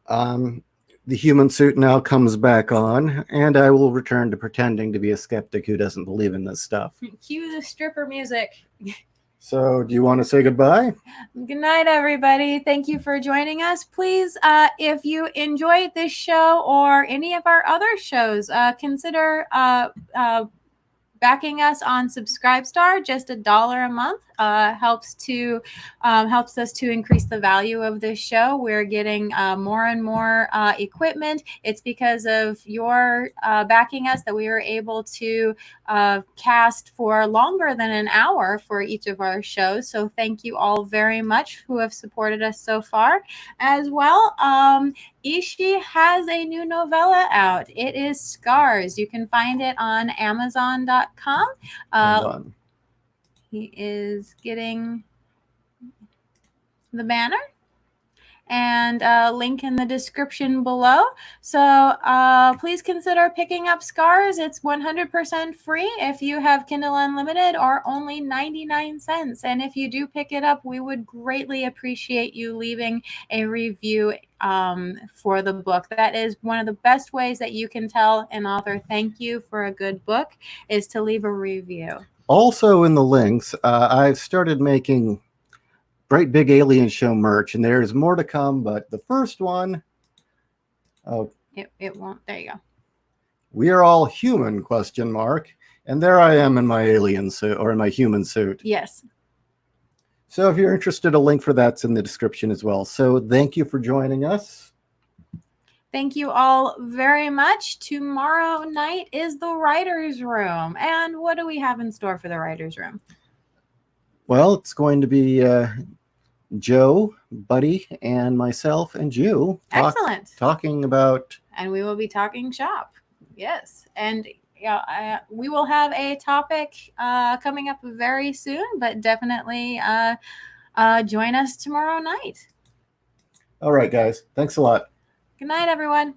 The human suit now comes back on, and I will return to pretending to be a skeptic who doesn't believe in this stuff. Cue the stripper music. So, do you want to say goodbye? Good night, everybody. Thank you for joining us. Please, if you enjoyed this show or any of our other shows, consider backing us on Subscribestar. Just $1 a month helps us to increase the value of this show. We're getting more and more equipment. It's because of your backing us that we were able to cast for longer than an hour for each of our shows. So thank you all very much who have supported us so far. As well, Ishi has a new novella out. It is Scars. You can find it on Amazon.com. Hold on. He is getting the banner and link in the description below. So please consider picking up Scars. It's 100% free if you have Kindle Unlimited, or only 99 cents. And if you do pick it up, we would greatly appreciate you leaving a review for the book. That is one of the best ways that you can tell an author thank you for a good book, is to leave a review. Also in the links, I've started making Great Big Alien Show merch, and there's more to come, but the first one, it won't. There you go. We are all human, ? And there I am in my alien suit, or in my human suit. Yes. So if you're interested, a link for that's in the description as well. So thank you for joining us. Thank you all very much. Tomorrow night is the writer's room. And what do we have in store for the writer's room? Well, it's going to be Joe, Buddy, and myself and Jew. Excellent. Talking about... And we will be talking shop. Yes. And we will have a topic coming up very soon, but definitely join us tomorrow night. All right, guys. Thanks a lot. Good night, everyone.